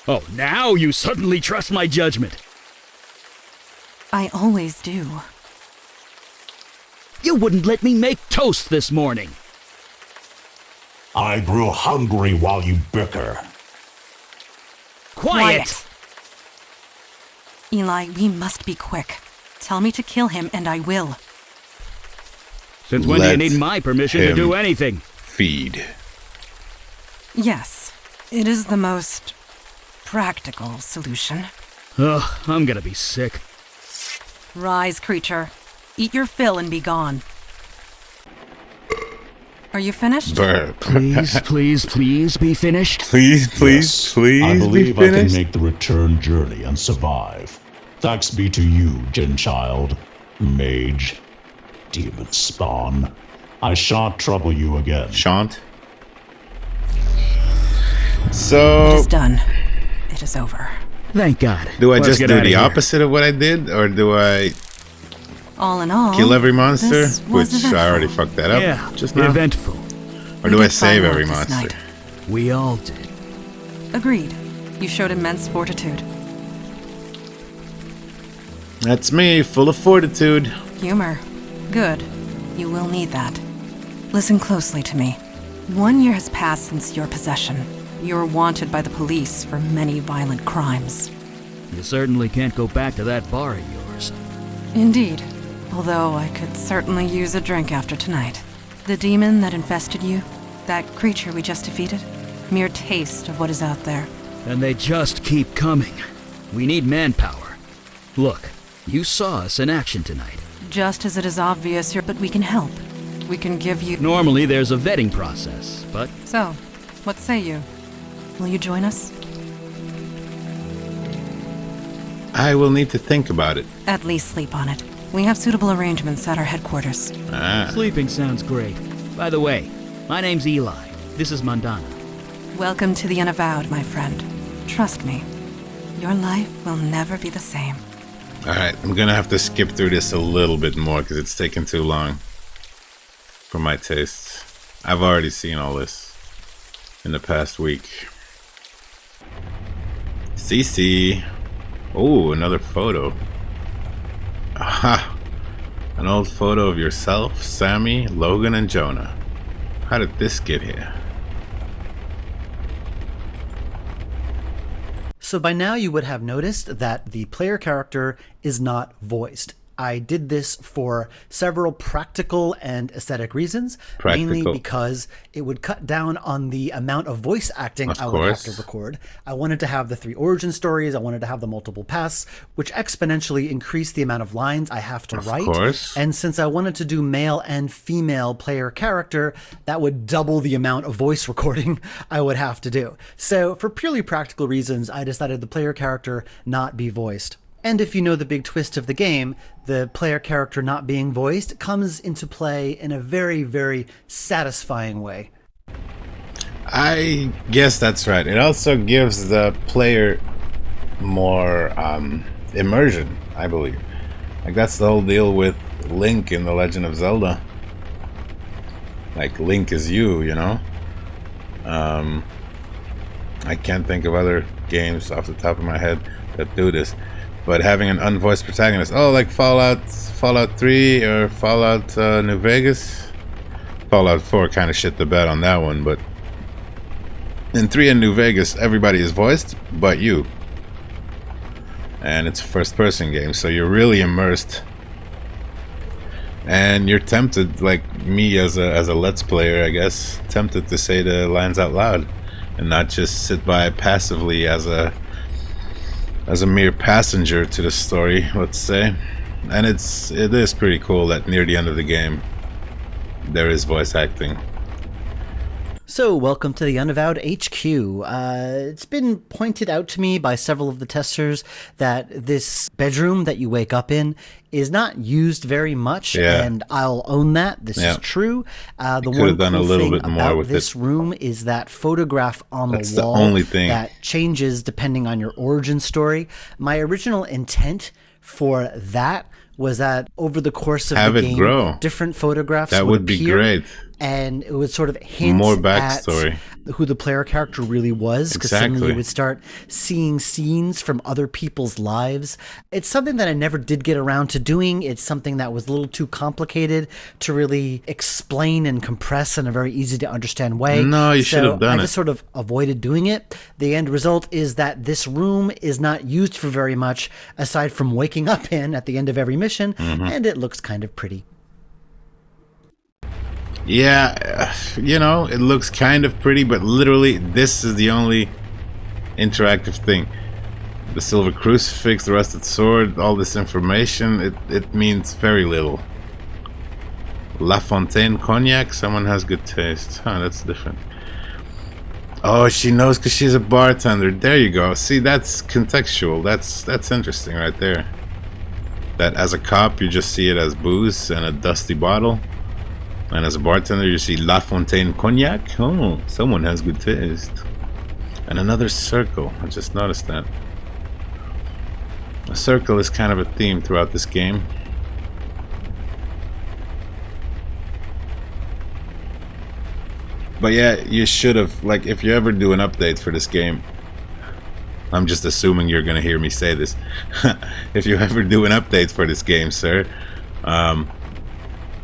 Oh, now you suddenly trust my judgment. I always do. You wouldn't let me make toast this morning. I grew hungry while you bicker. Quiet! Eli, we must be quick. Tell me to kill him and I will. Since when do you Let need my permission to him do anything? Feed. Yes, it is the most practical solution. Ugh, I'm gonna be sick. Rise, creature. Eat your fill and be gone. Are you finished? Burp. Please be finished. Please, Yes, please I believe be I can finished. make the return journey and survive. Thanks be to you, Genchild, Mage, Demon Spawn. I shan't trouble you again. Shan't. It So, is done. It is over. Thank God. do I Let's just get do outta the here. opposite of what I did, or do I All in all, kill every monster? this was Which I already fucked that up Yeah, just now. eventful. Or We do I did save follow every up this monster? night. We all did. Agreed. You showed immense fortitude. That's me, full of fortitude. Humor. Good. You will need that. Listen closely to me. 1 year has passed since your possession. You're wanted by the police for many violent crimes. You certainly can't go back to that bar of yours. Indeed. Although I could certainly use a drink after tonight. The demon that infested you, that creature we just defeated, mere taste of what is out there. And they just keep coming. We need manpower. Look, you saw us in action tonight. Just as it is obvious here, but we can help. We can give you... Normally there's a vetting process, but So, what say you? Will you join us? I will need to think about it. At least sleep on it. We have suitable arrangements at our headquarters. sleeping sounds great. By the way, my name's Eli. This is Mandana. Welcome to the Unavowed, my friend. Trust me, your life will never be the same. Alright, I'm gonna have to skip through this a little bit more because it's taking too long for my tastes. I've already seen all this in the past week. CC. Oh, another photo. Aha! An old photo of yourself, Sammy, Logan, and Jonah. How did this get here? So by now you would have noticed that the player character is not voiced. I did this for several practical and aesthetic reasons, mainly Practical. because it would cut down on the amount of voice acting Of I would have course. to record. I wanted to have the 3 origin stories, I wanted to have the multiple paths, which exponentially increased the amount of lines I have to write. course. And since I wanted to do male and female player character, that would double the amount of voice recording I would have to do. So for purely practical reasons, I decided the player character not be voiced. And if you know the big twist of the game, the player character not being voiced comes into play in a very, very satisfying way. I guess that's right. It also gives the player more immersion, I believe. Like, that's the whole deal with Link in The Legend of Zelda. Like, Link is you, you know? I can't think of other games off the top of my head that do this. But having an unvoiced protagonist, oh, like Fallout 3 or Fallout New Vegas. Fallout 4 kind of shit the bed on that one, but in 3 and New Vegas, everybody is voiced but you. And it's a first-person game, so you're really immersed. And you're tempted, like me as a Let's Player, I guess, tempted to say the lines out loud and not just sit by passively as a mere passenger to the story, let's say. And it is pretty cool that near the end of the game there is voice acting. So, welcome to the Unavowed HQ. It's been pointed out to me by several of the testers that this bedroom that you wake up in is not used very much, Yeah. and I'll own that. This Yeah. is true. The could've one done a cool little thing bit more about with this it. room is that photograph on That's the the wall only thing. that changes depending on your origin story. My original intent for that was that over the course of Have the it game, grow. different photographs That would be appear, great. and it would sort of hint More backstory. at who the player character really was, because suddenly Exactly. you would start seeing scenes from other people's lives. It's something that I never did get around to doing. It's something that was a little too complicated to really explain and compress in a very easy to understand way. No, you should have done I it. just sort of avoided doing it. The end result is that this room is not used for very much aside from waking up in at the end of every mission, and it looks kind of pretty. Yeah, it looks kind of pretty, but literally this is the only interactive thing. The silver crucifix, the rusted sword, all this information, it means very little. La Fontaine cognac, someone has good taste. Huh, that's different. Oh, she knows because she's a bartender. There you go. See, that's contextual. That's interesting right there. That as a cop, you just see it as booze and a dusty bottle. And as a bartender, you see La Fontaine cognac. Oh, someone has good taste. And another circle. I just noticed that. A circle is kind of a theme throughout this game. But yeah, you should have, like, if you ever do an update for this game, I'm just assuming you're gonna hear me say this. If you ever do an update for this game, sir,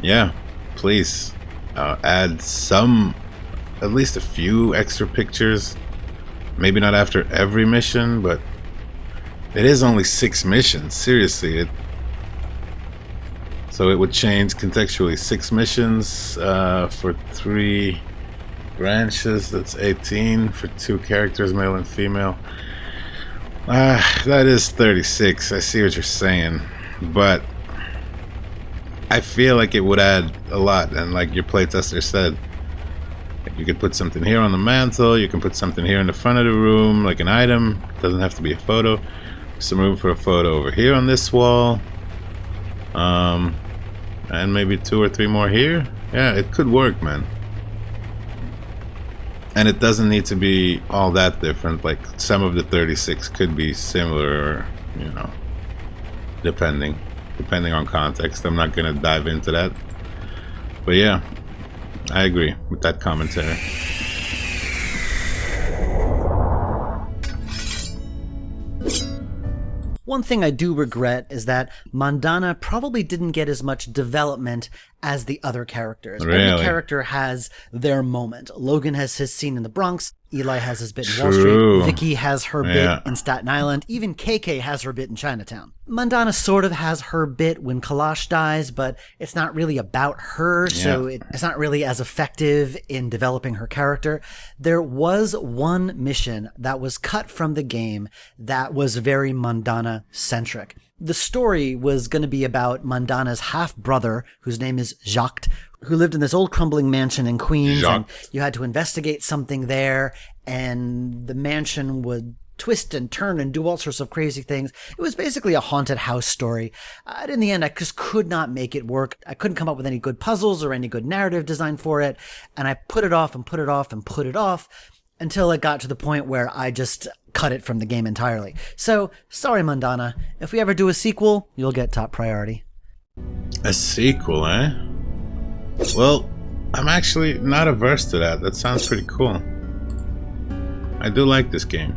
yeah, please add some, at least a few extra pictures. Maybe not after every mission, but it is only 6 missions. Seriously, so it would change contextually 6 missions for 3 branches. That's 18 for 2 characters, male and female. That is 36. I see what you're saying, but I feel like it would add a lot. And like your playtester said, you could put something here on the mantle, you can put something here in the front of the room, like an item. It doesn't have to be a photo. Some room for a photo over here on this wall, and maybe 2 or 3 more here. Yeah, it could work, man. And it doesn't need to be all that different. Like some of the 36 could be similar, or, depending on context. I'm not gonna dive into that, but yeah, I agree with that commentary. One thing I do regret is that Mandana probably didn't get as much development as the other characters. Really? Every character has their moment. Logan has his scene in the Bronx. Eli has his bit in Wall True. Street. Vicky has her Yeah. bit in Staten Island. Even KK has her bit in Chinatown. Mandana sort of has her bit when Kalash dies, but it's not really about her, so it's not really as effective in developing her character. There was one mission that was cut from the game that was very Mandana-centric. The story was going to be about Mandana's half-brother, whose name is Jacques, who lived in this old crumbling mansion in Queens, and you had to investigate something there, and the mansion would twist and turn and do all sorts of crazy things. It was basically a haunted house story. In the end, I just could not make it work. I couldn't come up with any good puzzles or any good narrative design for it, and I put it off and put it off and put it off until it got to the point where I just cut it from the game entirely. So, sorry Mandana, if we ever do a sequel, you'll get top priority. A sequel, eh? Well, I'm actually not averse to that. That sounds pretty cool. I do like this game.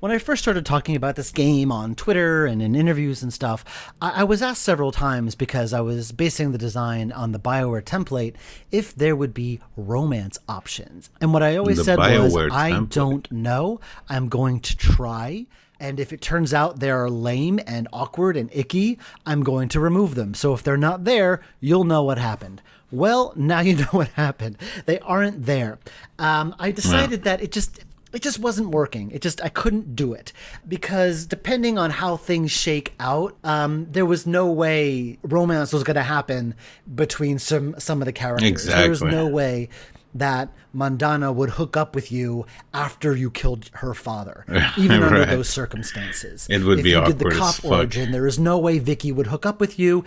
When I first started talking about this game on Twitter and in interviews and stuff, I was asked several times, because I was basing the design on the BioWare template, if there would be romance options. And what I always said was, I don't know. I'm going to try. And if it turns out they're lame and awkward and icky, I'm going to remove them. So if they're not there, you'll know what happened. Well, now you know what happened. They aren't there. I decided that it just wasn't working. I couldn't do it, because depending on how things shake out, there was no way romance was going to happen between some of the characters. Exactly. There was no way that Mandana would hook up with you after you killed her father, even under those circumstances. It would be awkward If you did the as cop fuck. origin, there is no way Vicky would hook up with you.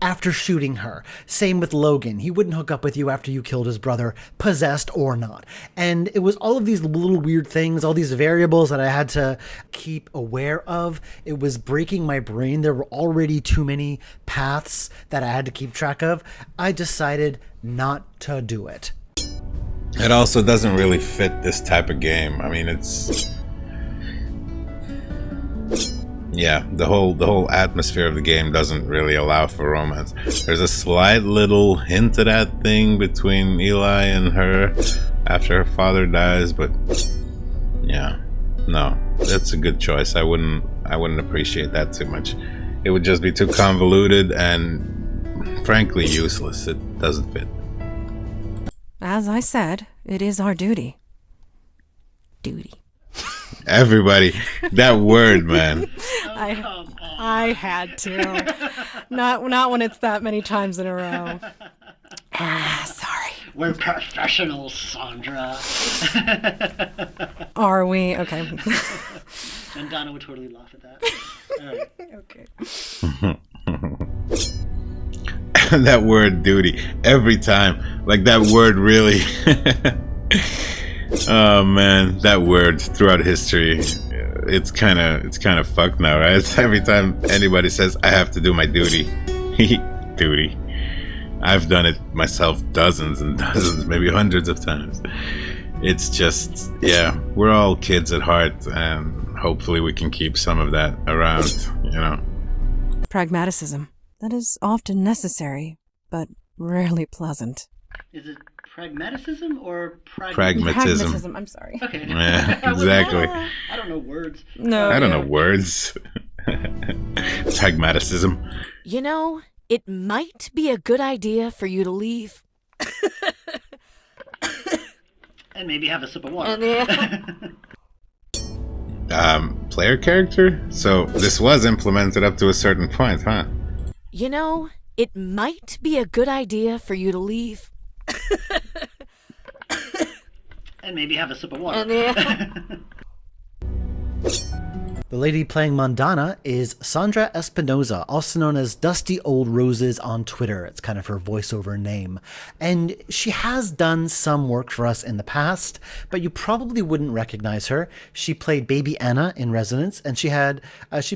after shooting her. Same with Logan. He wouldn't hook up with you after you killed his brother, possessed or not. And it was all of these little weird things, all these variables that I had to keep aware of. It was breaking my brain. There were already too many paths that I had to keep track of. I decided not to do it. It also doesn't really fit this type of game. I mean, it's... Yeah, the whole atmosphere of the game doesn't really allow for romance. There's a slight little hint of that thing between Eli and her after her father dies, but yeah, no, that's a good choice. I wouldn't appreciate that too much. It would just be too convoluted and frankly useless. It doesn't fit. As I said, it is our duty. Duty. Everybody, that word, man. I had to. Not when it's that many times in a row. Sorry. We're professionals, Sandra. Are we? Okay. And Donna would totally laugh at that. Okay. That word, duty, every time. Like, that word really... Oh man, that word throughout history, it's kind of fucked now, right? It's every time anybody says I have to do my duty, duty. I've done it myself dozens and dozens, maybe hundreds of times. It's just, yeah, we're all kids at heart, and hopefully we can keep some of that around, you know. Pragmaticism. That is often necessary, but rarely pleasant. Is it pragmaticism or pragmatism? I'm sorry. Okay. Yeah, exactly. I don't know words. No. I don't know words. Pragmaticism. You know, it might be a good idea for you to leave. And maybe have a sip of water. Player character? So this was implemented up to a certain point, huh? You know, it might be a good idea for you to leave. And maybe have a sip of water. The lady playing Mondana is Sandra Espinoza, also known as Dusty Old Roses on Twitter. It's kind of her voiceover name. And she has done some work for us in the past, but you probably wouldn't recognize her. She played Baby Anna in Resonance, and she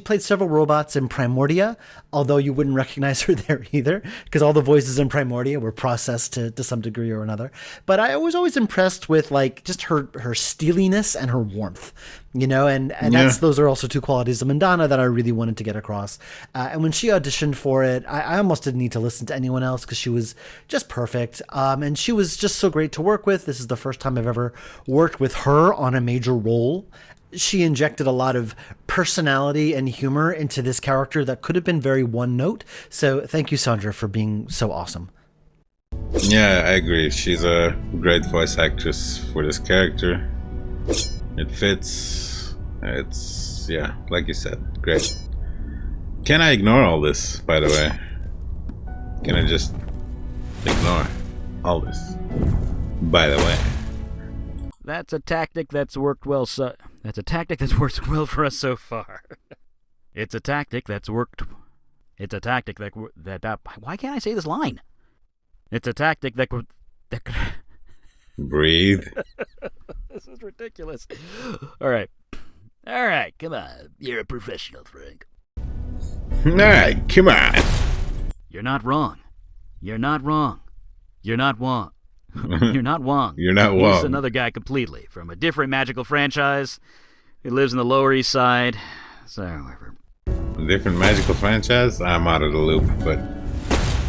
played several robots in Primordia, although you wouldn't recognize her there either, because all the voices in Primordia were processed to some degree or another. But I was always impressed with like just her steeliness and her warmth. You know, and those are also two qualities of Mondana that I really wanted to get across. And when she auditioned for it, I almost didn't need to listen to anyone else because she was just perfect. And she was just so great to work with. This is the first time I've ever worked with her on a major role. She injected a lot of personality and humor into this character that could have been very one note. So thank you, Sandra, for being so awesome. Yeah, I agree. She's a great voice actress for this character. It fits. It's, yeah, like you said, great. Can I ignore all this, by the way? Can I just ignore all this, by the way? That's a tactic that's worked well. That's a tactic that's worked well for us so far. It's a tactic that's worked. It's a tactic that. Why can't I say this line? It's a tactic that. Breathe. This is ridiculous. All right, come on. You're a professional, Frank. All right, come on. You're not wrong. You're not wrong. You're not Wong. You're not Wong. You're not Wong. He's another guy completely from a different magical franchise. He lives in the Lower East Side. So, however. A different magical franchise? I'm out of the loop, but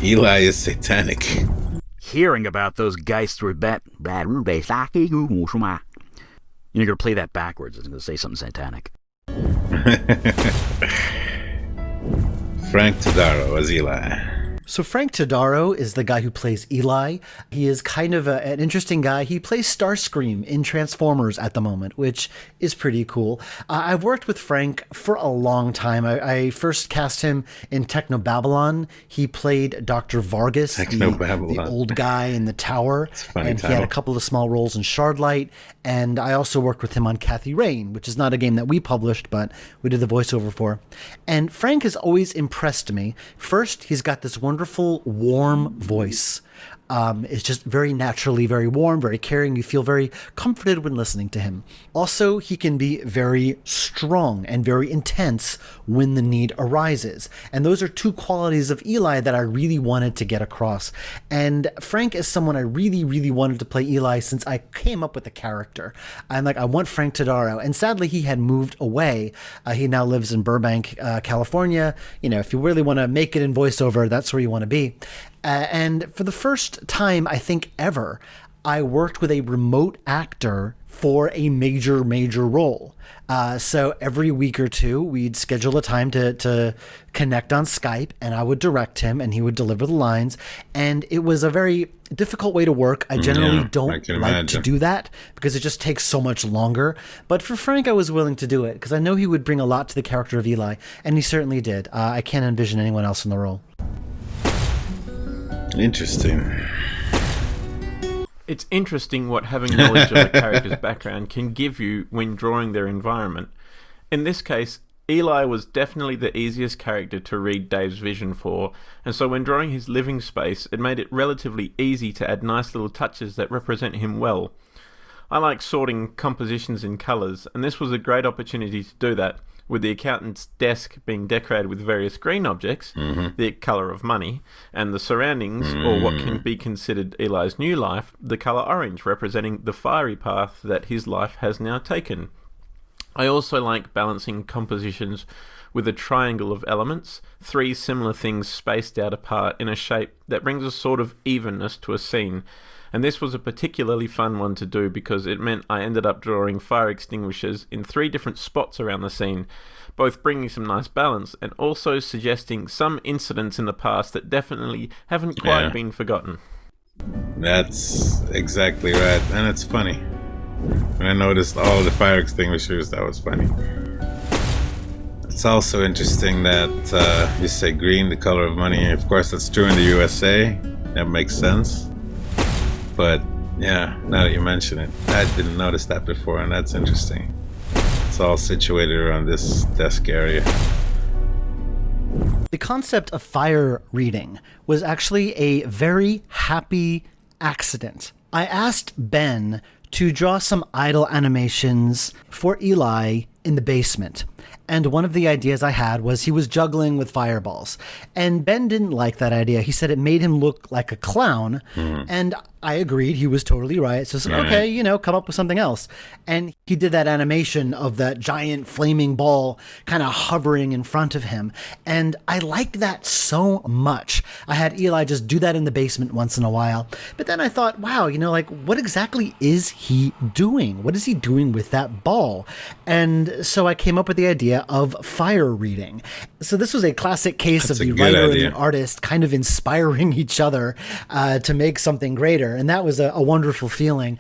Eli is satanic. Hearing about those geists were bad. You're going to play that backwards. It's going to say something satanic. Frank Todaro as Eli. So Frank Todaro is the guy who plays Eli. He is kind of an interesting guy. He plays Starscream in Transformers at the moment, which is pretty cool. I've worked with Frank for a long time. I first cast him in Technobabylon. He played Dr. Vargas, the old guy in the tower. And he had a couple of small roles in Shardlight. And I also worked with him on Kathy Rain, which is not a game that we published, but we did the voiceover for. And Frank has always impressed me. First, he's got this wonderful wonderful, warm voice. It's just very naturally very warm, very caring. You feel very comforted when listening to him. Also, he can be very strong and very intense when the need arises. And those are two qualities of Eli that I really wanted to get across. And Frank is someone I really, really wanted to play Eli since I came up with the character. I'm like, I want Frank Todaro. And sadly, he had moved away. He now lives in Burbank, California. You know, if you really want to make it in voiceover, that's where you want to be. And for the first time, I think ever, I worked with a remote actor for a major role. So every week or two, we'd schedule a time to connect on Skype, and I would direct him, and he would deliver the lines. And it was a very difficult way to work. I generally don't like to do that because it just takes so much longer. But for Frank, I was willing to do it because I know he would bring a lot to the character of Eli, and he certainly did. I can't envision anyone else in the role. Interesting. It's interesting what having knowledge of a character's background can give you when drawing their environment. In this case, Eli was definitely the easiest character to read Dave's vision for, and so when drawing his living space, it made it relatively easy to add nice little touches that represent him well. I like sorting compositions in colours, and this was a great opportunity to do that, with the accountant's desk being decorated with various green objects, the colour of money, and the surroundings, or what can be considered Eli's new life, the colour orange, representing the fiery path that his life has now taken. I also like balancing compositions with a triangle of elements, three similar things spaced out apart in a shape that brings a sort of evenness to a scene. And this was a particularly fun one to do because it meant I ended up drawing fire extinguishers in 3 different spots around the scene, both bringing some nice balance and also suggesting some incidents in the past that definitely haven't quite been forgotten. That's exactly right, and it's funny. When I noticed all the fire extinguishers, that was funny. It's also interesting that you say green, the color of money. Of course, that's true in the USA. That makes sense. But yeah, now that you mention it, I didn't notice that before, and that's interesting. It's all situated around this desk area. The concept of fire reading was actually a very happy accident. I asked Ben to draw some idle animations for Eli in the basement. And one of the ideas I had was he was juggling with fireballs. And Ben didn't like that idea. He said it made him look like a clown. And I agreed. He was totally right. So I said, okay, come up with something else. And he did that animation of that giant flaming ball kind of hovering in front of him. And I liked that so much. I had Eli just do that in the basement once in a while. But then I thought, wow, what exactly is he doing? What is he doing with that ball? And so I came up with the idea of fire reading. So this was a classic case of the writer and the artist kind of inspiring each other to make something greater. And that was a wonderful feeling.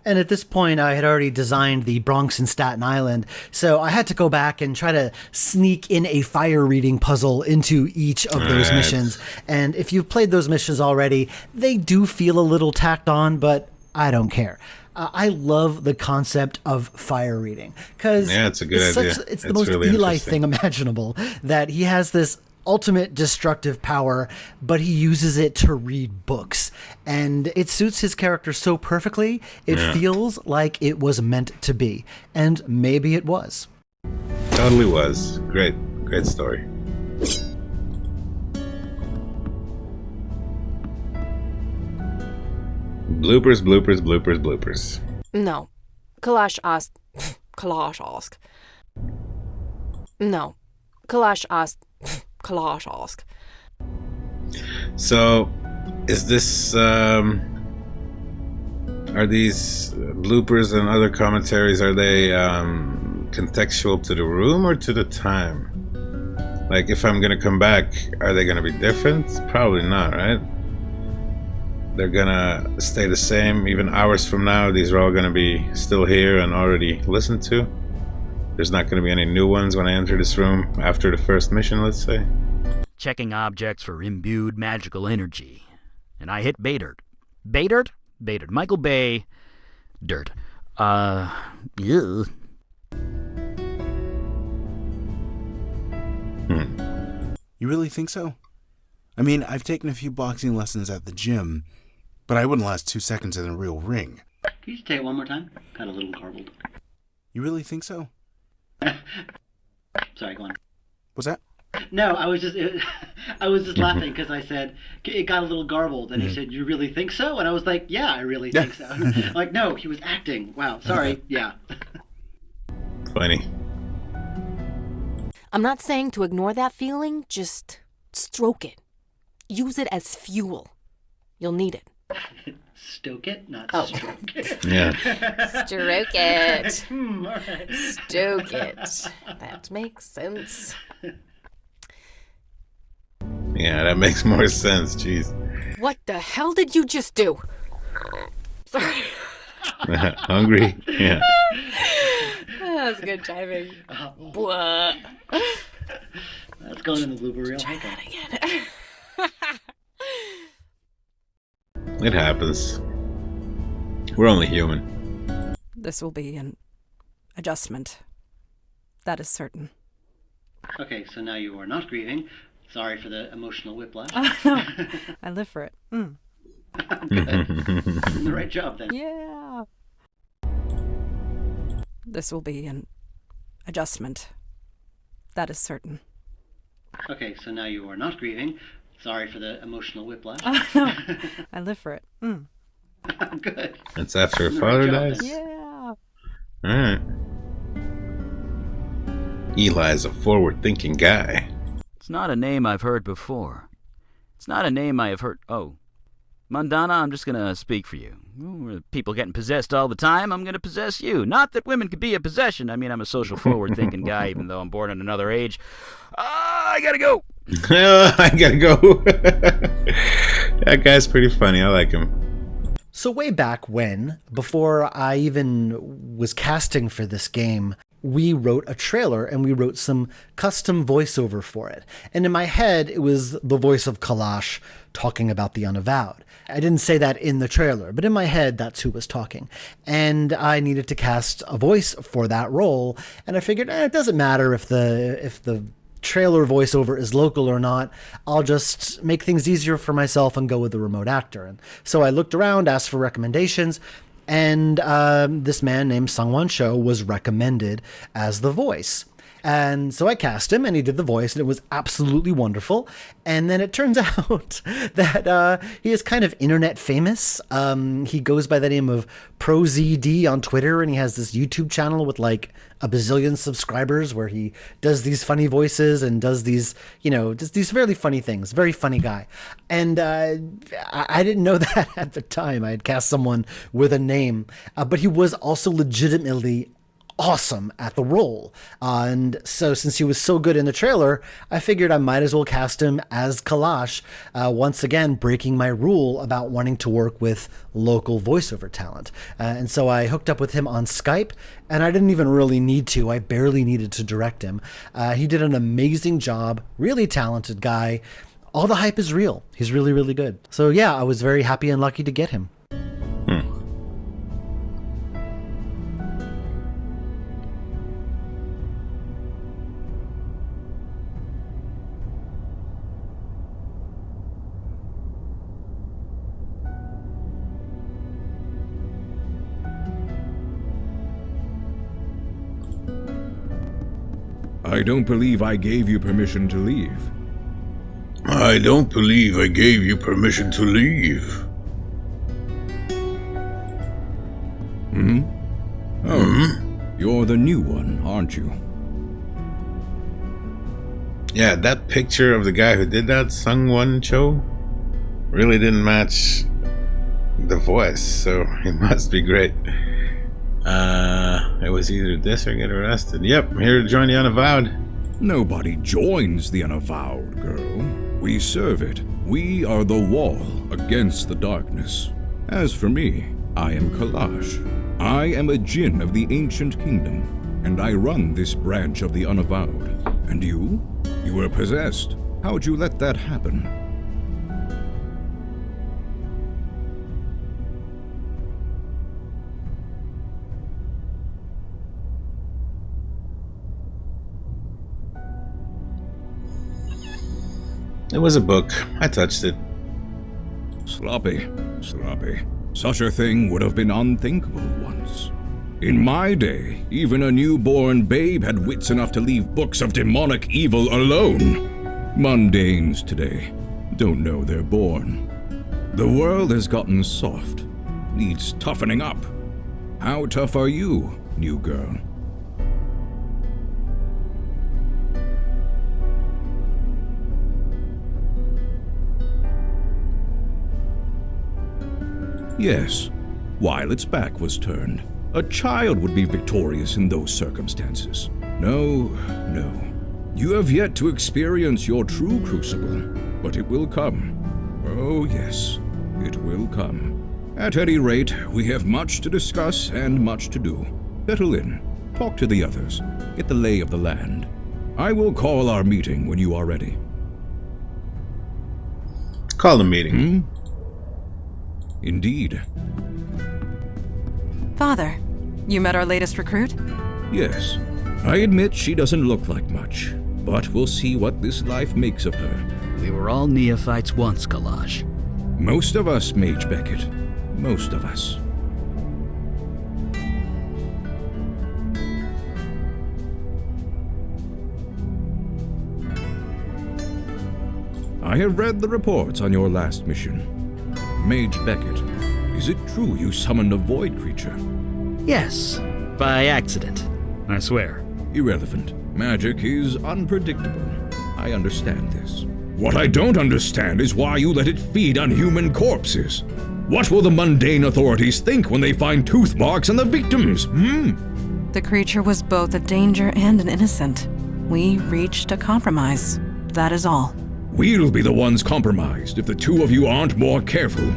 And at this point, I had already designed the Bronx and Staten Island, so I had to go back and try to sneak in a fire reading puzzle into each of those missions. And if you've played those missions already, they do feel a little tacked on, but I don't care. I love the concept of fire reading because it's a good idea. It's the most really Eli thing imaginable, that he has this ultimate destructive power, but he uses it to read books, and it suits his character so perfectly. It feels like it was meant to be, and maybe it was. Totally was. Great story. Bloopers. No. Kalash asked. Kalash asked. No. Kalash asked. Kalash asked. So, is this, are these bloopers and other commentaries, are they contextual to the room or to the time? Like, if I'm gonna come back, are they gonna be different? Probably not, right? They're gonna stay the same even hours from now. These are all gonna be still here and already listened to. There's not gonna be any new ones when I enter this room after the first mission, let's say. Checking objects for imbued magical energy. And I hit Baydert. Baydert? Baydert. Michael Bay. Dirt. You really think so? I mean, I've taken a few boxing lessons at the gym, but I wouldn't last 2 seconds in a real ring. Can you just take it one more time? Got a little garbled. You really think so? Sorry, go on. What's that? No, I was just laughing because I said it got a little garbled, and he said, "You really think so?" And I was like, "Yeah, I really think so." Like, no, he was acting. Wow, sorry. Yeah. Funny. I'm not saying to ignore that feeling, just stroke it. Use it as fuel. You'll need it. Stoke it, not stroke it. Yeah. Stroke it. All right. Stoke it. That makes sense. Yeah, that makes more sense. Jeez. What the hell did you just do? Sorry. Hungry? Yeah. That was good timing. Blah. That's going in the blooper reel. Try that again. It happens. We're only human. This will be an adjustment. That is certain. Okay, so now you are not grieving. Sorry for the emotional whiplash. I live for it. Good. The right job then. Yeah. This will be an adjustment. That is certain. Okay, so now you are not grieving. Sorry for the emotional whiplash. I live for it. Good. It's after a The father right job dies? then. Yeah. Alright. Eli's a forward-thinking guy. It's not a name I've heard before. It's not a name I have heard... Oh. Mundana, I'm just gonna speak for you. People getting possessed all the time, I'm gonna possess you. Not that women could be a possession. I mean, I'm a social forward-thinking guy, even though I'm born in another age. I gotta go! I gotta go. That guy's pretty funny. I like him. So way back when, before I even was casting for this game, we wrote a trailer and we wrote some custom voiceover for it. And in my head, it was the voice of Kalash talking about the Unavowed. I didn't say that in the trailer, but in my head, that's who was talking. And I needed to cast a voice for that role. And I figured, it doesn't matter if the trailer voiceover is local or not. I'll just make things easier for myself and go with the remote actor. And so I looked around, asked for recommendations, and this man named Sungwon Cho was recommended as the voice. And so I cast him and he did the voice and it was absolutely wonderful. And then it turns out that he is kind of internet famous. He goes by the name of ProZD on Twitter and he has this YouTube channel with like a bazillion subscribers where he does these funny voices and does these, just these really funny things. Very funny guy. And I didn't know that at the time. I had cast someone with a name, but he was also legitimately awesome at the role. And so since he was so good in the trailer, I figured I might as well cast him as Kalash, once again breaking my rule about wanting to work with local voiceover talent. And so I hooked up with him on Skype, and I didn't even really need to. I barely needed to direct him. He did an amazing job, really talented guy. All the hype is real. He's really, really good. So yeah, I was very happy and lucky to get him. I don't believe I gave you permission to leave. I don't believe I gave you permission to leave. You're the new one, aren't you? Yeah, that picture of the guy who did that, Sungwon Cho, really didn't match the voice, so he must be great. It was either this or get arrested. Yep, here to join the Unavowed. Nobody joins the Unavowed, girl. We serve it. We are the wall against the darkness. As for me, I am Kalash. I am a Jinn of the Ancient Kingdom, and I run this branch of the Unavowed. And you? You were possessed. How'd you let that happen? It was a book. I touched it. Sloppy. Such a thing would have been unthinkable once. In my day, even a newborn babe had wits enough to leave books of demonic evil alone. Mundanes today don't know they're born. The world has gotten soft, needs toughening up. How tough are you, new girl? Yes, while its back was turned, a child would be victorious in those circumstances. No. You have yet to experience your true crucible, but it will come. Oh yes, it will come. At any rate, we have much to discuss and much to do. Settle in, talk to the others, get the lay of the land. I will call our meeting when you are ready. Call the meeting. Indeed. Father, you met our latest recruit? Yes. I admit she doesn't look like much, but we'll see what this life makes of her. We were all neophytes once, Kalash. Most of us, Mage Beckett. Most of us. I have read the reports on your last mission. Mage Beckett, is it true you summoned a void creature? Yes, by accident, I swear. Irrelevant. Magic is unpredictable. I understand this. What I don't understand is why you let it feed on human corpses. What will the mundane authorities think when they find tooth marks on the victims, The creature was both a danger and an innocent. We reached a compromise. That is all. We'll be the ones compromised if the two of you aren't more careful.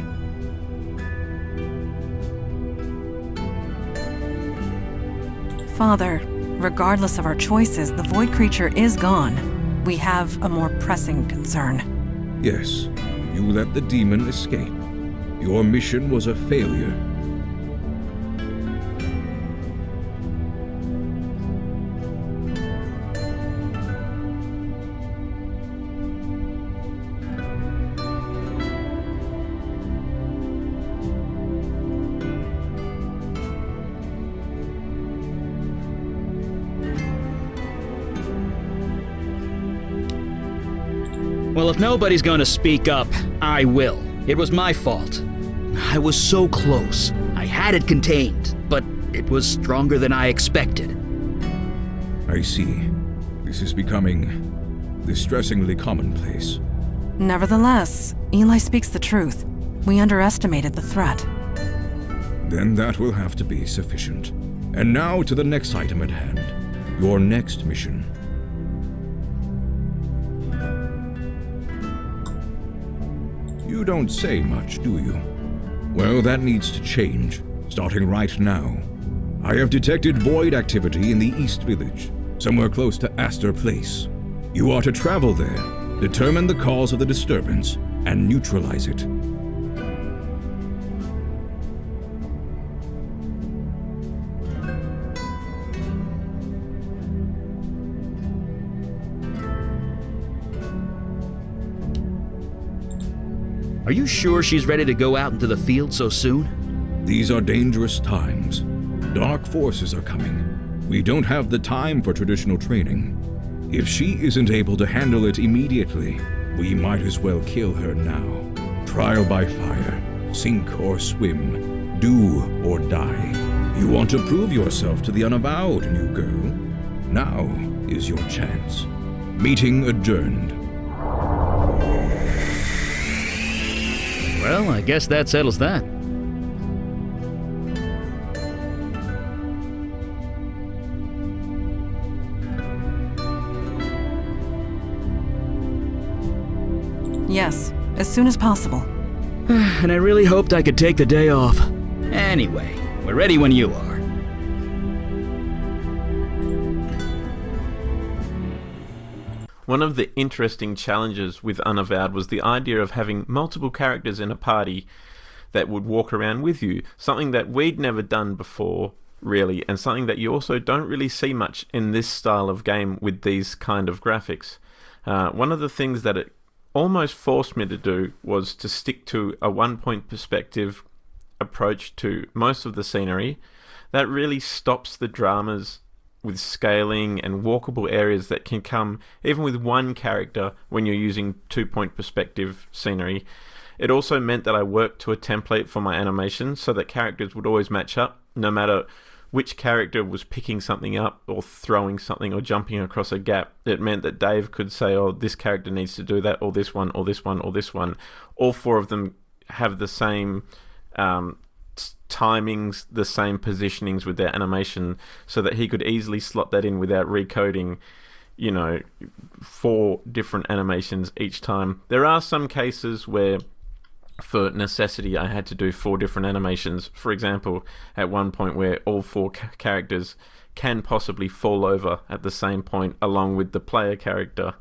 Father, regardless of our choices, the void creature is gone. We have a more pressing concern. Yes, you let the demon escape. Your mission was a failure. Well, if nobody's gonna speak up, I will. It was my fault. I was so close. I had it contained, but it was stronger than I expected. I see. This is becoming distressingly commonplace. Nevertheless, Eli speaks the truth. We underestimated the threat. Then that will have to be sufficient. And now to the next item at hand. Your next mission. You don't say much, do you? Well, that needs to change, starting right now. I have detected void activity in the East Village, somewhere close to Astor Place. You are to travel there, determine the cause of the disturbance, and neutralize it. Are you sure she's ready to go out into the field so soon? These are dangerous times. Dark forces are coming. We don't have the time for traditional training. If she isn't able to handle it immediately, we might as well kill her now. Trial by fire, sink or swim, do or die. You want to prove yourself to the Unavowed, new girl? Now is your chance. Meeting adjourned. Well, I guess that settles that. Yes, as soon as possible. And I really hoped I could take the day off. Anyway, we're ready when you are. One of the interesting challenges with Unavowed was the idea of having multiple characters in a party that would walk around with you, something that we'd never done before, really, and something that you also don't really see much in this style of game with these kind of graphics. One of the things that it almost forced me to do was to stick to a one-point perspective approach to most of the scenery. That really stops the dramas with scaling and walkable areas that can come even with one character when you're using 2-point perspective scenery. It also meant that I worked to a template for my animation so that characters would always match up, no matter which character was picking something up or throwing something or jumping across a gap. It meant that Dave could say, oh, this character needs to do that, or this one, or this one, or this one. All 4 of them have the same timings, the same positionings with their animation, so that he could easily slot that in without recoding, 4 different animations each time. There are some cases where, for necessity, I had to do 4 different animations. For example, at one point where all 4 characters can possibly fall over at the same point along with the player character.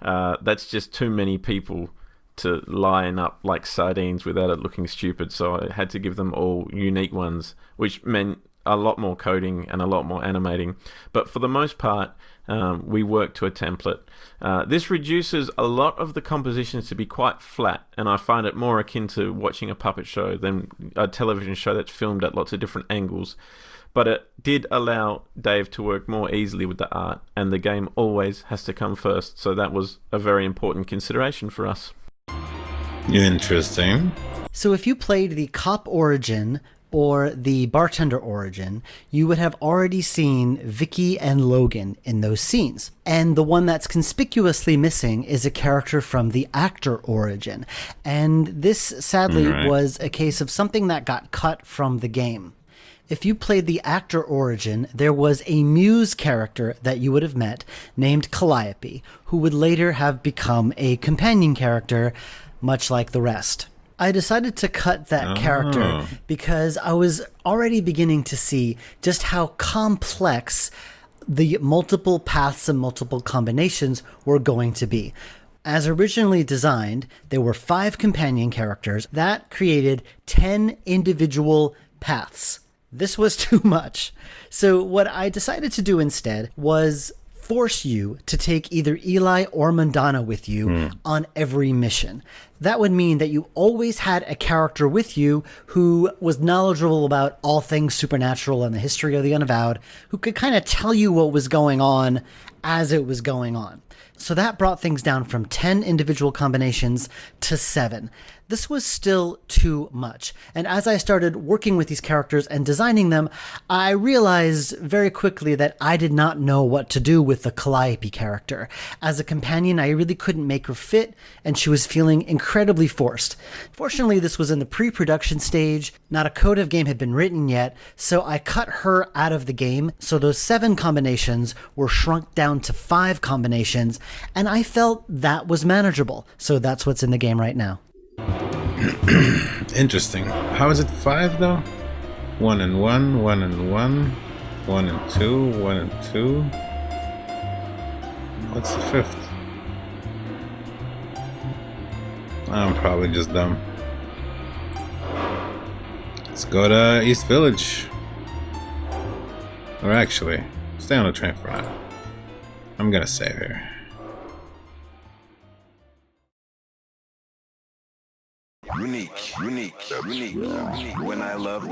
That's just too many people to line up like sardines without it looking stupid, so I had to give them all unique ones, which meant a lot more coding and a lot more animating. But for the most part, we work to a template. This reduces a lot of the compositions to be quite flat, and I find it more akin to watching a puppet show than a television show that's filmed at lots of different angles. But it did allow Dave to work more easily with the art, and the game always has to come first, so that was a very important consideration for us. Interesting. So if you played the cop origin or the bartender origin, you would have already seen Vicky and Logan in those scenes. And the one that's conspicuously missing is a character from the actor origin. And this, sadly, was a case of something that got cut from the game. If you played the actor origin, there was a Muse character that you would have met named Calliope, who would later have become a companion character, much like the rest. I decided to cut that character because I was already beginning to see just how complex the multiple paths and multiple combinations were going to be. As originally designed, there were 5 companion characters that created 10 individual paths. This was too much. So what I decided to do instead was force you to take either Eli or Mandana with you on every mission. That would mean that you always had a character with you who was knowledgeable about all things supernatural and the history of the Unavowed, who could kind of tell you what was going on as it was going on. So that brought things down from 10 individual combinations to 7. This was still too much. And as I started working with these characters and designing them, I realized very quickly that I did not know what to do with the Calliope character. As a companion, I really couldn't make her fit, and she was feeling incredibly forced. Fortunately, this was in the pre-production stage. Not a code of game had been written yet, so I cut her out of the game. So those 7 combinations were shrunk down to 5 combinations, and I felt that was manageable. So that's what's in the game right now. Interesting. How is it 5 though? 1 and 1, 1 and 1, 1 and 2, 1 and 2. What's the 5th? I'm probably just dumb. Let's go to East Village. Or actually, stay on the train for now. I'm gonna save here. Unique. When I love.